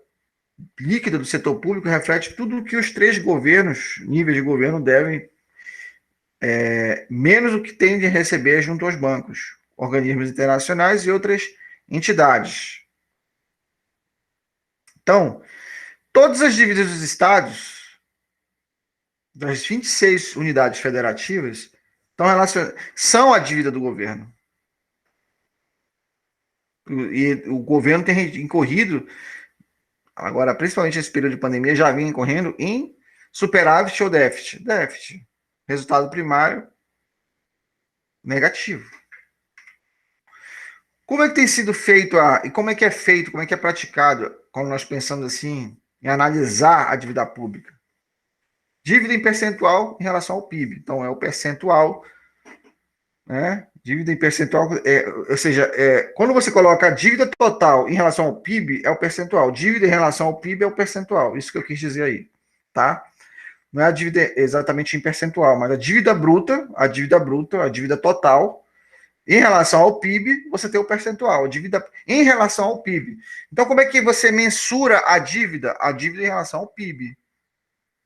líquida do setor público reflete tudo o que os 3 níveis de governo devem, menos o que tem de receber junto aos bancos, organismos internacionais e outras entidades. Então, todas as dívidas dos estados, das 26 unidades federativas, são a dívida do governo. E o governo tem incorrido, agora, principalmente nesse período de pandemia, já vinha incorrendo em superávit ou déficit. Déficit. Resultado primário negativo. Como é que tem sido feito e como é que é feito, como é que é praticado, quando nós pensamos assim, em analisar a dívida pública? Dívida em percentual em relação ao PIB. Então, é o percentual, né? Dívida em percentual, ou seja, quando você coloca a dívida total em relação ao PIB, é o percentual. Dívida em relação ao PIB é o percentual. Isso que eu quis dizer aí, tá? Não é a dívida exatamente em percentual, mas a dívida bruta, a dívida total, em relação ao PIB, você tem o percentual, a dívida em relação ao PIB. Então, como é que você mensura a dívida? A dívida em relação ao PIB.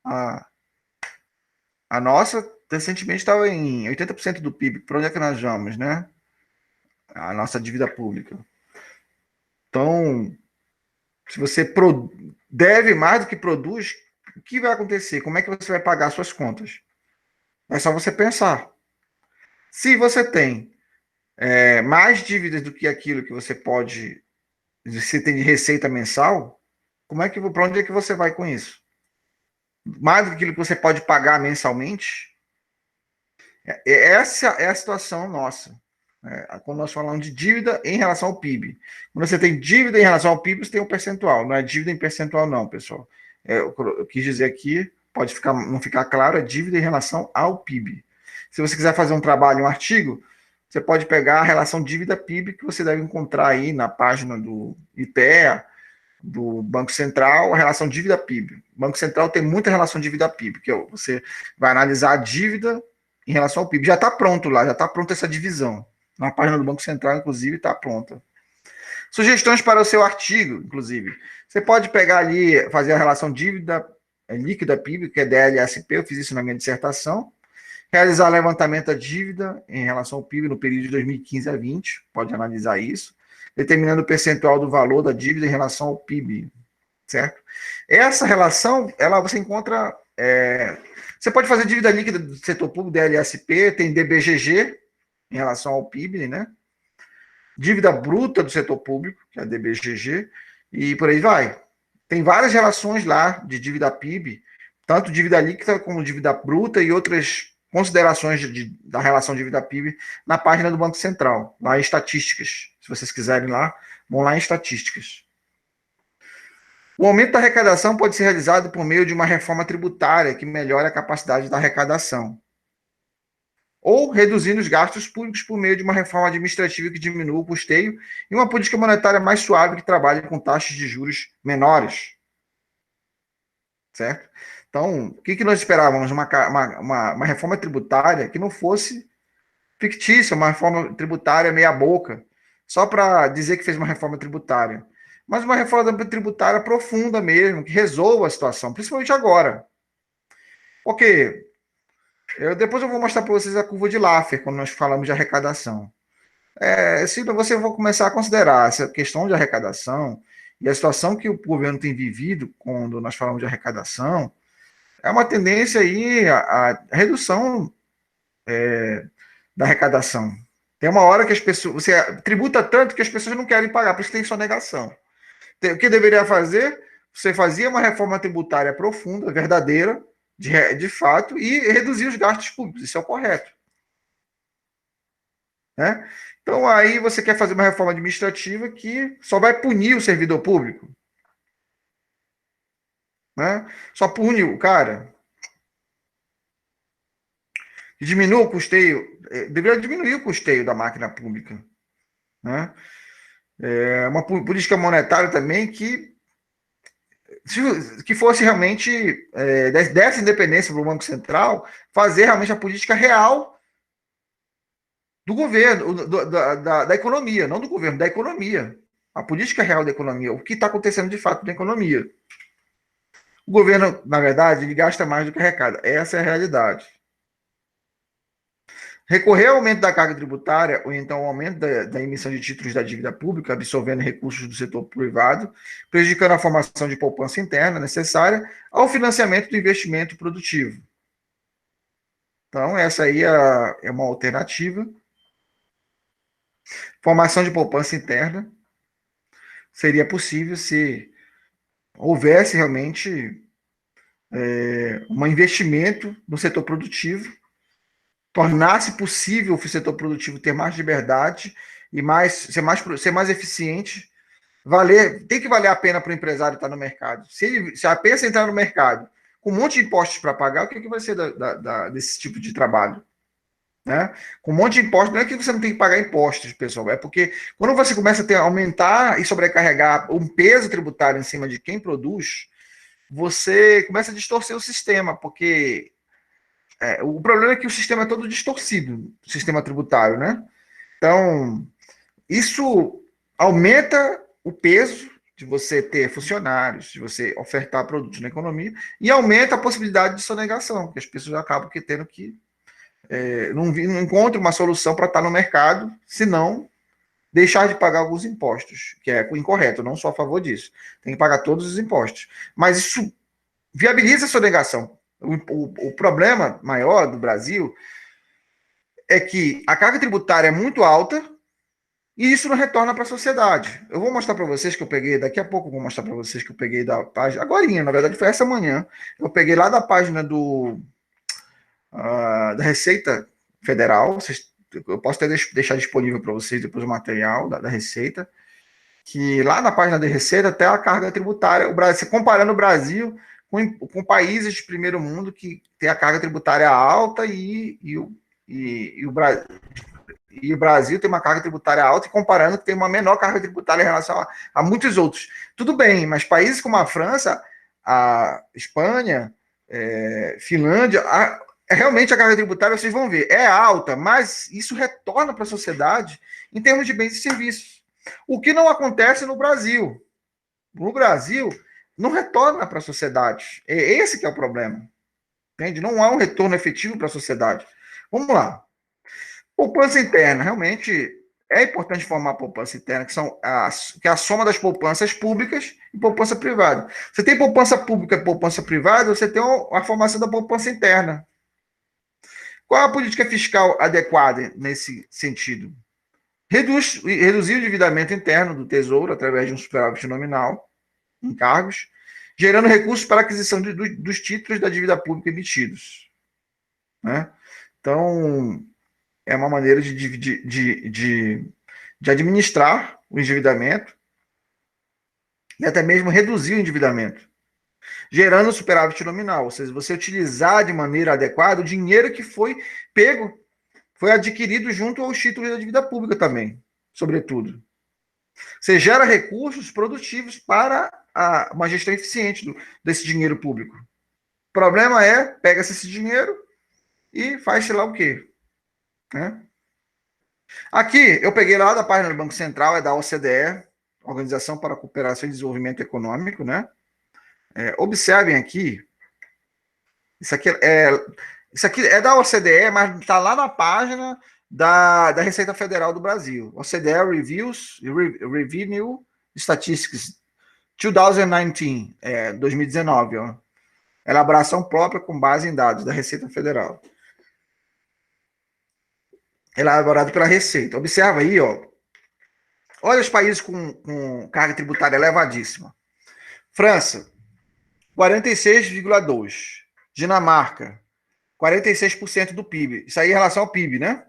A nossa, recentemente, estava em 80% do PIB. Para onde é que nós vamos, né? A nossa dívida pública. Então, se você deve mais do que produz, o que vai acontecer? Como é que você vai pagar suas contas? É só você pensar. Se você tem mais dívidas do que aquilo que você tem de receita mensal, para onde é que você vai com isso? Mais do que aquilo que você pode pagar mensalmente? Essa é a situação nossa. Quando nós falamos de dívida em relação ao PIB. Quando você tem dívida em relação ao PIB, você tem um percentual. Não é dívida em percentual, não, pessoal. Eu quis dizer aqui, pode não ficar claro, é dívida em relação ao PIB. Se você quiser fazer um trabalho, um artigo, você pode pegar a relação dívida-PIB que você deve encontrar aí na página do IPEA, do Banco Central, a relação dívida-PIB. O Banco Central tem muita relação dívida-PIB, que você vai analisar a dívida em relação ao PIB. Já está pronto lá, já está pronta essa divisão. Na página do Banco Central, inclusive, está pronta. Sugestões para o seu artigo, inclusive. Você pode pegar ali, fazer a relação dívida líquida PIB, que é DLSP, eu fiz isso na minha dissertação. Realizar levantamento da dívida em relação ao PIB no período de 2015 a 20, pode analisar isso. Determinando o percentual do valor da dívida em relação ao PIB, certo? Essa relação, você encontra... você pode fazer dívida líquida do setor público, DLSP, tem DBGG, em relação ao PIB, né? Dívida bruta do setor público, que é a DBGG, e por aí vai. Tem várias relações lá de dívida PIB, tanto dívida líquida como dívida bruta e outras considerações da relação dívida PIB na página do Banco Central, lá em estatísticas. Se vocês quiserem lá, vão lá em estatísticas. O aumento da arrecadação pode ser realizado por meio de uma reforma tributária que melhore a capacidade da arrecadação, ou reduzindo os gastos públicos por meio de uma reforma administrativa que diminua o custeio e uma política monetária mais suave que trabalhe com taxas de juros menores. Certo? Então, o que nós esperávamos? Uma reforma tributária que não fosse fictícia, uma reforma tributária meia boca, só para dizer que fez uma reforma tributária. Mas uma reforma tributária profunda mesmo, que resolva a situação, principalmente agora. Porque depois eu vou mostrar para vocês a curva de Laffer, quando nós falamos de arrecadação. Se você for começar a considerar essa questão de arrecadação e a situação que o governo tem vivido quando nós falamos de arrecadação, é uma tendência aí a redução da arrecadação. Tem uma hora que as pessoas. Você tributa tanto que as pessoas não querem pagar, por isso tem sonegação. O que deveria fazer? Você fazia uma reforma tributária profunda, verdadeira, de fato, e reduzir os gastos públicos. Isso é o correto. Né? Então, aí você quer fazer uma reforma administrativa que só vai punir o servidor público. Né? Só pune o cara. Diminua o custeio. Deveria diminuir o custeio da máquina pública. Né? Uma política monetária também que fosse realmente dessa independência para o Banco Central, fazer realmente a política real do governo, da economia, não do governo, da economia. A política real da economia, o que está acontecendo de fato na economia. O governo, na verdade, ele gasta mais do que arrecada. Essa é a realidade. Recorrer ao aumento da carga tributária, ou então ao aumento da emissão de títulos da dívida pública, absorvendo recursos do setor privado, prejudicando a formação de poupança interna necessária ao financiamento do investimento produtivo. Então, essa aí é uma alternativa. Formação de poupança interna seria possível se houvesse realmente um investimento no setor produtivo, tornasse possível o setor produtivo ter mais liberdade e ser mais eficiente. Tem que valer a pena para o empresário estar no mercado. Se a pensa entrar no mercado com um monte de impostos para pagar, o que vai ser desse tipo de trabalho? Né? Com um monte de impostos, não é que você não tem que pagar impostos, pessoal, é porque quando você começa a aumentar e sobrecarregar um peso tributário em cima de quem produz, você começa a distorcer o sistema, porque o problema é que o sistema é todo distorcido, o sistema tributário, né? Então, isso aumenta o peso de você ter funcionários, de você ofertar produtos na economia, e aumenta a possibilidade de sonegação, porque as pessoas acabam tendo que não encontra uma solução para estar no mercado, senão deixar de pagar alguns impostos, que é incorreto, não sou a favor disso. Tem que pagar todos os impostos. Mas isso viabiliza a sonegação. O problema maior do Brasil é que a carga tributária é muito alta e isso não retorna para a sociedade. Eu vou mostrar para vocês que eu peguei, daqui a pouco eu vou mostrar para vocês que eu peguei da página, agorinha, na verdade foi essa manhã, eu peguei lá da página da Receita Federal. Eu posso até deixar disponível para vocês depois o material da Receita, que lá na página da Receita até a carga tributária, o Brasil, comparando o Brasil com países de primeiro mundo que tem a carga tributária alta e o Brasil tem uma carga tributária alta e comparando que tem uma menor carga tributária em relação a muitos outros. Tudo bem, mas países como a França, a Espanha, Finlândia, realmente a carga tributária, vocês vão ver, é alta, mas isso retorna para a sociedade em termos de bens e serviços. O que não acontece no Brasil. No Brasil, não retorna para a sociedade. É esse que é o problema. Entende? Não há um retorno efetivo para a sociedade. Vamos lá. Poupança interna. Realmente é importante formar poupança interna, que é a soma das poupanças públicas e poupança privada. Você tem poupança pública e poupança privada, você tem a formação da poupança interna. Qual a política fiscal adequada nesse sentido? Reduzir o endividamento interno do Tesouro através de um superávit nominal, encargos, gerando recursos para a aquisição dos títulos da dívida pública emitidos. Né? Então, é uma maneira de administrar o endividamento e até mesmo reduzir o endividamento, gerando superávit nominal, ou seja, você utilizar de maneira adequada o dinheiro que foi pego, foi adquirido junto aos títulos da dívida pública também, sobretudo. Você gera recursos produtivos para uma gestão eficiente desse dinheiro público. O problema é, pega-se esse dinheiro e faz sei lá o quê, né? Aqui, eu peguei lá da página do Banco Central, é da OCDE, Organização para a Cooperação e Desenvolvimento Econômico, né? Observem aqui, isso aqui é, isso aqui é da OCDE, mas está lá na página da Receita Federal do Brasil. OCDE Revenue Statistics 2019, 2019, ó. Elaboração própria com base em dados da Receita Federal. Elaborado pela Receita. Observa aí, ó. Olha os países com carga tributária elevadíssima. França, 46,2%. Dinamarca, 46% do PIB. Isso aí em relação ao PIB, né?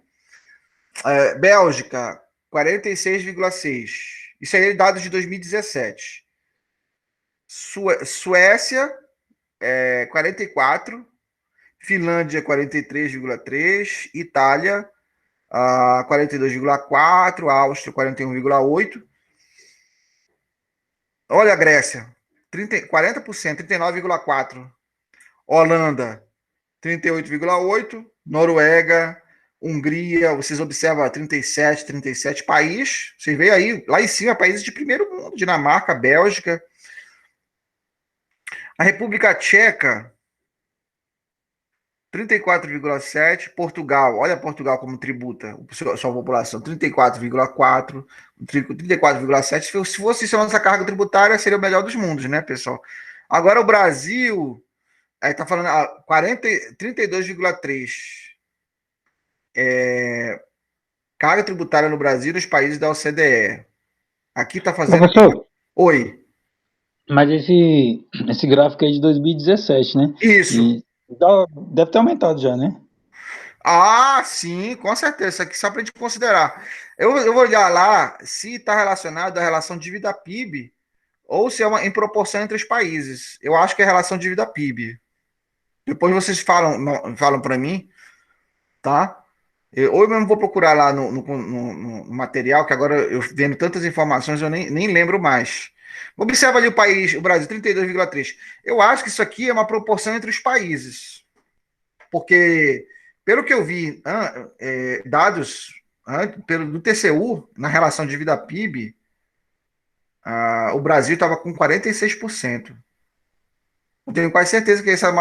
Bélgica, 46,6%. Isso aí é dados de 2017. Suécia, 44%. Finlândia, 43,3%. Itália, 42,4%. Áustria, 41,8%. Olha a Grécia, 40%, 39,4%. Holanda, 38,8%. Noruega, Hungria, vocês observam 37 país. Vocês veem aí, lá em cima, países de primeiro mundo, Dinamarca, Bélgica. A República Tcheca, 34,7%. Portugal, olha Portugal como tributa sua população, 34,4%, 34,7%. Se fosse isso a nossa carga tributária, seria o melhor dos mundos, né, pessoal? Agora o Brasil, aí tá falando 32,3%. Carga tributária no Brasil e nos países da OCDE. Aqui tá fazendo... Professor, Oi. mas esse gráfico aí é de 2017, né? Isso. E deve ter aumentado já, né? Sim, com certeza. Isso aqui só para a gente considerar. Eu vou olhar lá se está relacionado à relação dívida PIB ou se é em proporção entre os países. Eu acho que é relação dívida PIB. Depois vocês falam para mim, tá? Ou eu mesmo vou procurar lá no material, que agora eu vendo tantas informações eu nem lembro mais. Observa ali o país, o Brasil, 32,3%. Eu acho que isso aqui é uma proporção entre os países. Porque, pelo que eu vi, dados do TCU, na relação dívida PIB, o Brasil estava com 46%. Eu tenho quase certeza que essa é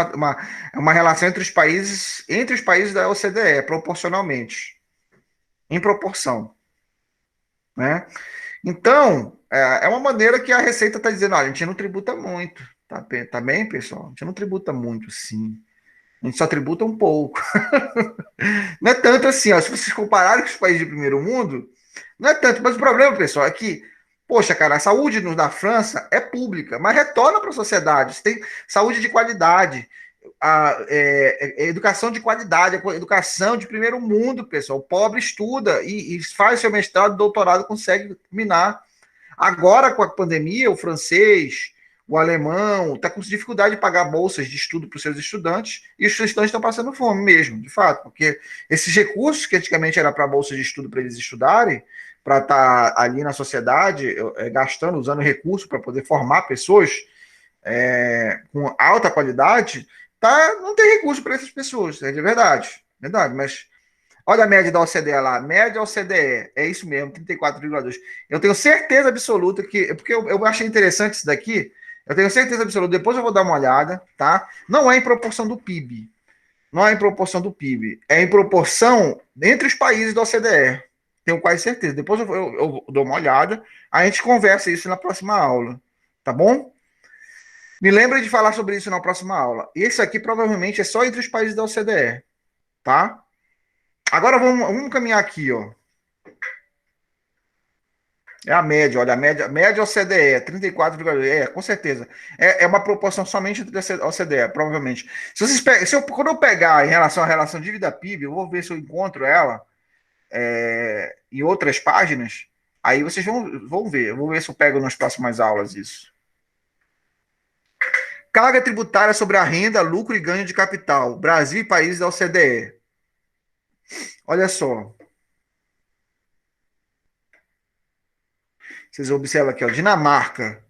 uma relação entre os países da OCDE, proporcionalmente, em proporção, né? Então, é uma maneira que a Receita está dizendo, olha, a gente não tributa muito, tá bem, pessoal? A gente não tributa muito, sim. A gente só tributa um pouco. Não é tanto assim, ó, se vocês compararem com os países de primeiro mundo, não é tanto. Mas o problema, pessoal, é que, poxa, cara, a saúde da França é pública, mas retorna para a sociedade. Você tem saúde de qualidade, educação de qualidade, educação de primeiro mundo, pessoal. O pobre estuda e faz seu mestrado, doutorado, consegue terminar. Agora, com a pandemia, o francês, o alemão, está com dificuldade de pagar bolsas de estudo para os seus estudantes, e os estudantes estão passando fome mesmo, de fato, porque esses recursos que antigamente era para bolsa de estudo para eles estudarem, para estar ali na sociedade, gastando, usando recursos para poder formar pessoas com alta qualidade, não tem recurso para essas pessoas, é de verdade, mas olha a média da OCDE lá, média OCDE, é isso mesmo, 34,2. Eu tenho certeza absoluta que, porque eu achei interessante isso daqui, eu tenho certeza absoluta, depois eu vou dar uma olhada, tá? Não é em proporção do PIB, não é em proporção do PIB, é em proporção entre os países da OCDE. Tenho quase certeza. Depois eu dou uma olhada, a gente conversa isso na próxima aula, tá bom? Me lembra de falar sobre isso na próxima aula. Esse aqui provavelmente é só entre os países da OCDE, tá? Agora vamos caminhar aqui, ó. É a média, olha, a média OCDE, 34,2, com certeza. É uma proporção somente entre a OCDE, provavelmente. Quando eu pegar em relação à relação dívida-PIB, eu vou ver se eu encontro ela em outras páginas, aí vocês vão ver. Eu vou ver se eu pego nas próximas aulas isso. Carga tributária sobre a renda, lucro e ganho de capital. Brasil e países da OCDE. Olha só. Vocês observam aqui, ó, Dinamarca.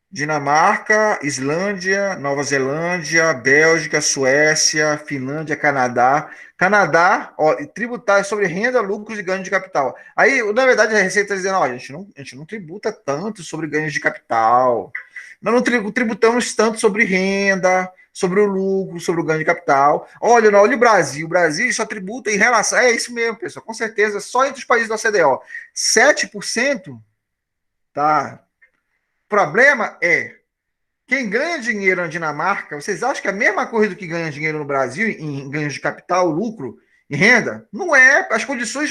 Dinamarca, Islândia, Nova Zelândia, Bélgica, Suécia, Finlândia, Canadá. Canadá, ó, tributar sobre renda, lucros e ganhos de capital. Aí, na verdade, a Receita está dizendo, ó, a gente não tributa tanto sobre ganhos de capital. Nós não tributamos tanto sobre renda, sobre o lucro, sobre o ganho de capital. Olha o Brasil. O Brasil só tributa em relação. É isso mesmo, pessoal. Com certeza, só entre os países da OCDE, ó, 7%, tá? O problema é quem ganha dinheiro na Dinamarca, vocês acham que é a mesma coisa do que ganha dinheiro no Brasil em ganhos de capital, lucro e renda? Não é. As condições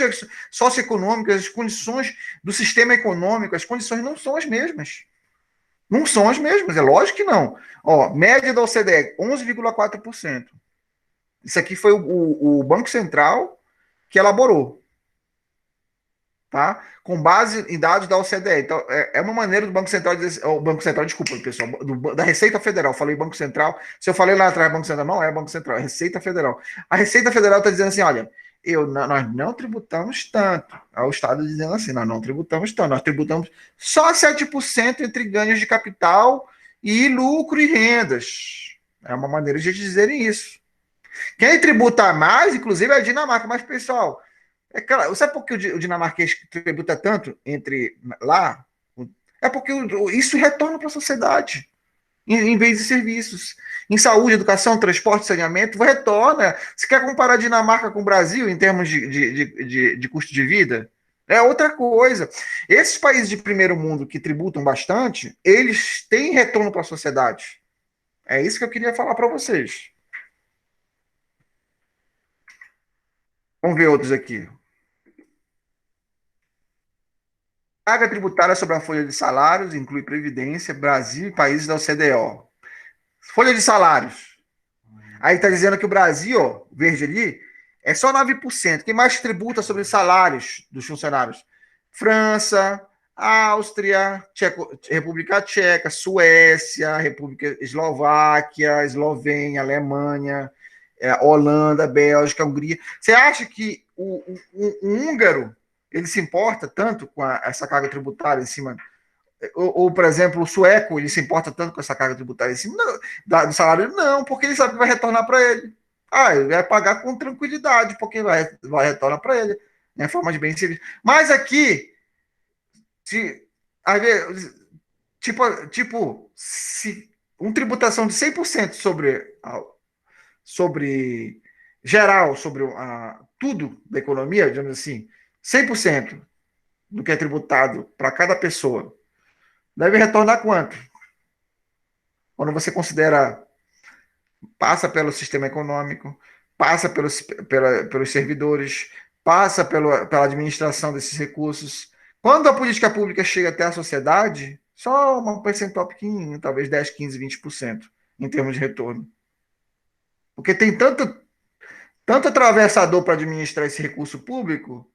socioeconômicas, as condições do sistema econômico, as condições não são as mesmas. Não são as mesmas, é lógico que não. Ó, média da OCDE, 11,4%. Isso aqui foi o Banco Central que elaborou, tá? Com base em dados da OCDE. Então, é uma maneira do Banco Central dizer, o Banco Central, desculpa, pessoal, da Receita Federal. Falei Banco Central. Se eu falei lá atrás Banco Central, não é Banco Central, é Receita Federal. A Receita Federal está dizendo assim: olha, nós não tributamos tanto. O Estado dizendo assim: nós não tributamos tanto, nós tributamos só 7% entre ganhos de capital e lucro e rendas. É uma maneira de dizerem isso. Quem tributa mais, inclusive, é a Dinamarca. Mas, pessoal, é claro, sabe por que o dinamarquês tributa tanto entre lá? É porque isso retorna para a sociedade, em vez de serviços. Em saúde, educação, transporte, saneamento, retorna. Você quer comparar a Dinamarca com o Brasil em termos de custo de vida? É outra coisa. Esses países de primeiro mundo que tributam bastante, eles têm retorno para a sociedade. É isso que eu queria falar para vocês. Vamos ver outros aqui. Carga tributária sobre a folha de salários inclui Previdência, Brasil e países da OCDE. Folha de salários. Aí está dizendo que o Brasil, ó, verde ali, é só 9%. Quem mais tributa sobre os salários dos funcionários? França, Áustria, República Tcheca, Suécia, República Eslováquia, Eslovênia, Alemanha, Holanda, Bélgica, Hungria. Você acha que o húngaro ele se importa tanto com essa carga tributária em cima por exemplo, o sueco, ele se importa tanto com essa carga tributária em cima do salário? Não, porque ele sabe que vai retornar para ele. Ele vai pagar com tranquilidade, porque vai retornar para ele, né, forma de bem serviço. Mas aqui, se, às vezes, se uma tributação de 100% sobre geral, sobre tudo da economia, digamos assim, 100% do que é tributado para cada pessoa, deve retornar quanto? Quando você considera, passa pelo sistema econômico, passa pelos servidores, passa pela administração desses recursos. Quando a política pública chega até a sociedade, só um percentual pequenininho, talvez 10, 15, 20% em termos de retorno. Porque tem tanto atravessador para administrar esse recurso público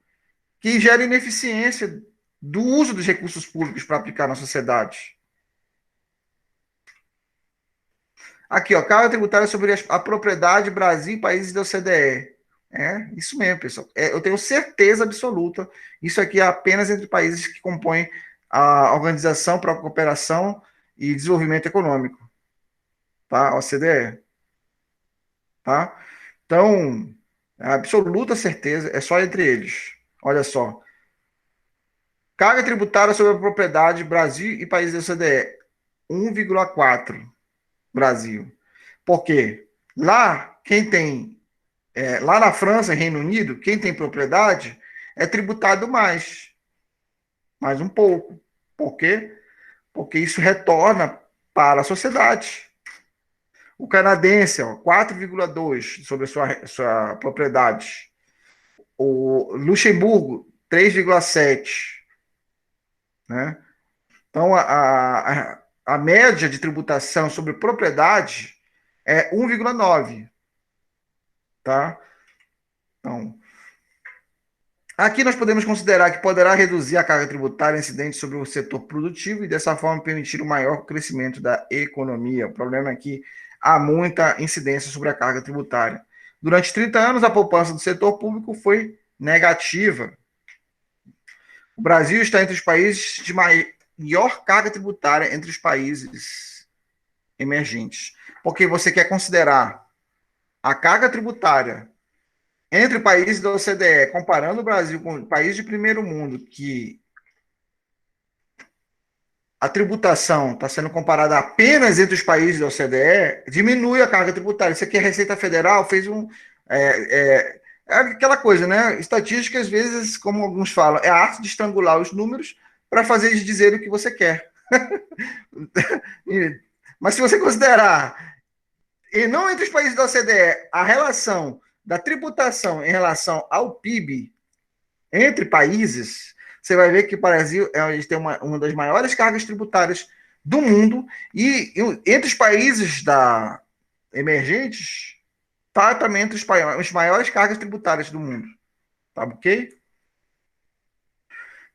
que gera ineficiência do uso dos recursos públicos para aplicar na sociedade. Aqui, ó, carga tributária sobre a propriedade Brasil e países da OCDE. É isso mesmo, pessoal. Eu tenho certeza absoluta. Isso aqui é apenas entre países que compõem a Organização para a Cooperação e Desenvolvimento Econômico, tá? OCDE, tá? Então, a absoluta certeza é só entre eles. Olha só. Carga tributária sobre a propriedade Brasil e países da OCDE. 1,4 Brasil. Por quê? Lá, lá na França e Reino Unido, quem tem propriedade é tributado mais um pouco. Por quê? Porque isso retorna para a sociedade. O canadense, 4,2 sobre a sua propriedade. O Luxemburgo, 3,7. Né? Então, a média de tributação sobre propriedade é 1,9. Tá? Então, aqui nós podemos considerar que poderá reduzir a carga tributária incidente sobre o setor produtivo e, dessa forma, permitir o maior crescimento da economia. O problema é que há muita incidência sobre a carga tributária. Durante 30 anos, a poupança do setor público foi negativa. O Brasil está entre os países maior carga tributária entre os países emergentes. Porque você quer considerar a carga tributária entre países da OCDE, comparando o Brasil com países de primeiro mundo, que a tributação está sendo comparada apenas entre os países da OCDE, diminui a carga tributária. Isso aqui a Receita Federal fez um. É aquela coisa, né? Estatística, às vezes, como alguns falam, é a arte de estrangular os números para fazer eles dizerem o que você quer. Mas se você considerar, e não entre os países da OCDE, a relação da tributação em relação ao PIB entre países, você vai ver que o Brasil tem uma das maiores cargas tributárias do mundo, e entre os países emergentes, está também entre as maiores cargas tributárias do mundo. Tá ok?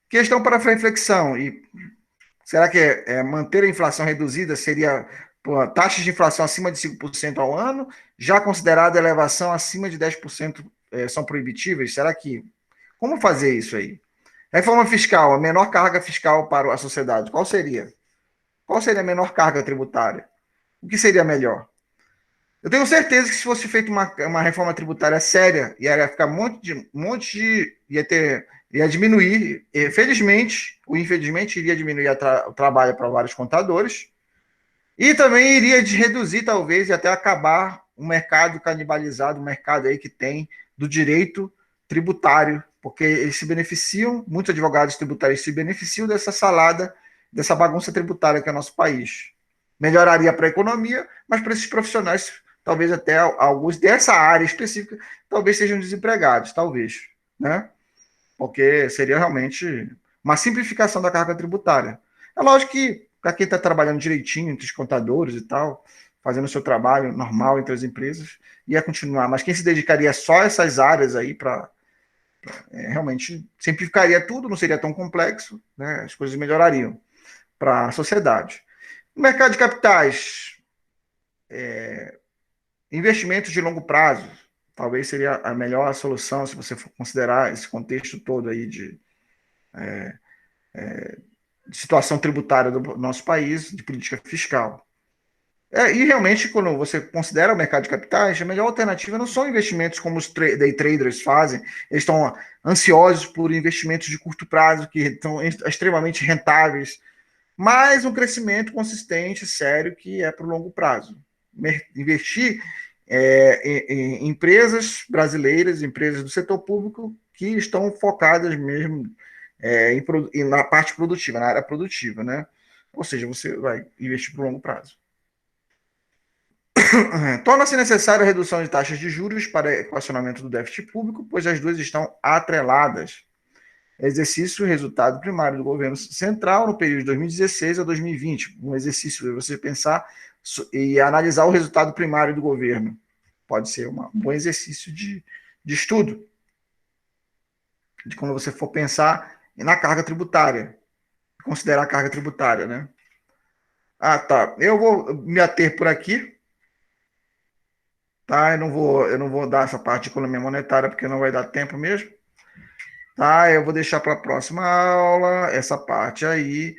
Questão para reflexão. E será que manter a inflação reduzida seria taxas de inflação acima de 5% ao ano, já considerada elevação acima de 10% são proibitíveis? Será que... Como fazer isso aí? Reforma fiscal, a menor carga fiscal para a sociedade, qual seria? Qual seria a menor carga tributária? O que seria melhor? Eu tenho certeza que se fosse feita uma reforma tributária séria, ia ficar ia diminuir, felizmente ou infelizmente, iria diminuir o trabalho para vários contadores, e também iria reduzir, talvez, e até acabar o mercado canibalizado, o mercado aí que tem do direito tributário, porque eles se beneficiam, muitos advogados tributários se beneficiam dessa salada, dessa bagunça tributária que é o nosso país. Melhoraria para a economia, mas para esses profissionais, talvez até alguns dessa área específica, talvez sejam desempregados, talvez, né? Porque seria realmente uma simplificação da carga tributária. É lógico que para quem está trabalhando direitinho entre os contadores e tal, fazendo o seu trabalho normal entre as empresas, ia continuar. Mas quem se dedicaria só a essas áreas aí para realmente simplificaria tudo, não seria tão complexo, né? As coisas melhorariam para a sociedade. No mercado de capitais, investimentos de longo prazo, talvez seria a melhor solução se você for considerar esse contexto todo aí de situação tributária do nosso país, de política fiscal. E realmente, quando você considera o mercado de capitais, a melhor alternativa não são investimentos como os day traders fazem. Eles estão ansiosos por investimentos de curto prazo, que estão extremamente rentáveis, mas um crescimento consistente, sério, que é para o longo prazo. Investir em empresas brasileiras, empresas do setor público, que estão focadas mesmo na parte produtiva, na área produtiva, né? Ou seja, você vai investir para o longo prazo. Torna-se necessária a redução de taxas de juros para equacionamento do déficit público, pois as duas estão atreladas. Exercício e resultado primário do governo central no período de 2016 a 2020. Um exercício de você pensar e analisar o resultado primário do governo. Pode ser um bom exercício de estudo, de quando você for pensar na carga tributária, considerar a carga tributária, né? Ah, tá. Eu vou me ater por aqui, tá? Eu não vou dar essa parte de economia monetária porque não vai dar tempo mesmo, tá? Eu vou deixar para a próxima aula essa parte aí.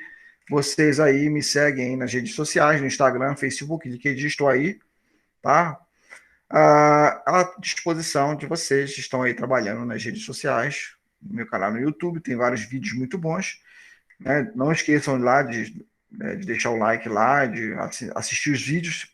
Vocês aí me seguem aí nas redes sociais, no Instagram, Facebook, LinkedIn, estou aí, tá? À disposição de vocês que estão aí trabalhando nas redes sociais, no meu canal no YouTube, tem vários vídeos muito bons, né? Não esqueçam lá de deixar o like lá, de assistir os vídeos.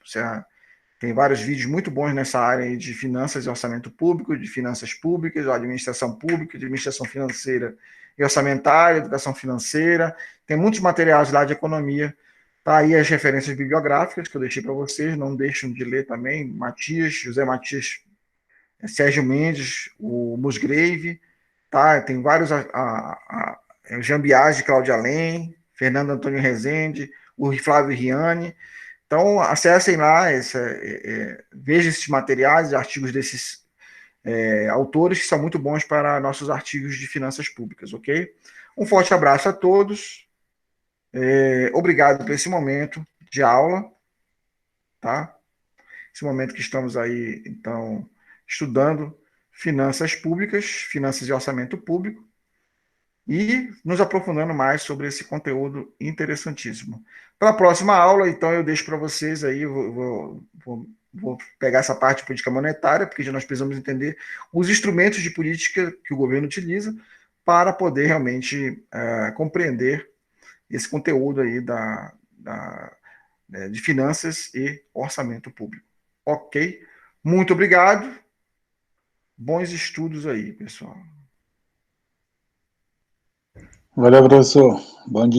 Tem vários vídeos muito bons nessa área de finanças e orçamento público, de finanças públicas, administração pública, de administração financeira e orçamentária, educação financeira. Tem muitos materiais lá de economia. Tá aí as referências bibliográficas que eu deixei para vocês, não deixem de ler também. Matias, José Matias, Sérgio Mendes, o Musgrave, tá? Tem vários, Jean Biagi, Cláudia Além, Fernando Antônio Rezende, o Flávio Riani. Então, acessem lá, vejam esses materiais, artigos desses autores, que são muito bons para nossos artigos de finanças públicas, ok? Um forte abraço a todos. Obrigado por esse momento de aula, tá? Esse momento que estamos aí, então, estudando finanças públicas, finanças e orçamento público. e nos aprofundando mais sobre esse conteúdo interessantíssimo. Para a próxima aula, então, eu deixo para vocês aí, vou pegar essa parte de política monetária, porque já nós precisamos entender os instrumentos de política que o governo utiliza para poder realmente compreender esse conteúdo aí de finanças e orçamento público. Ok? Muito obrigado. Bons estudos aí, pessoal. Valeu, professor. Bom dia.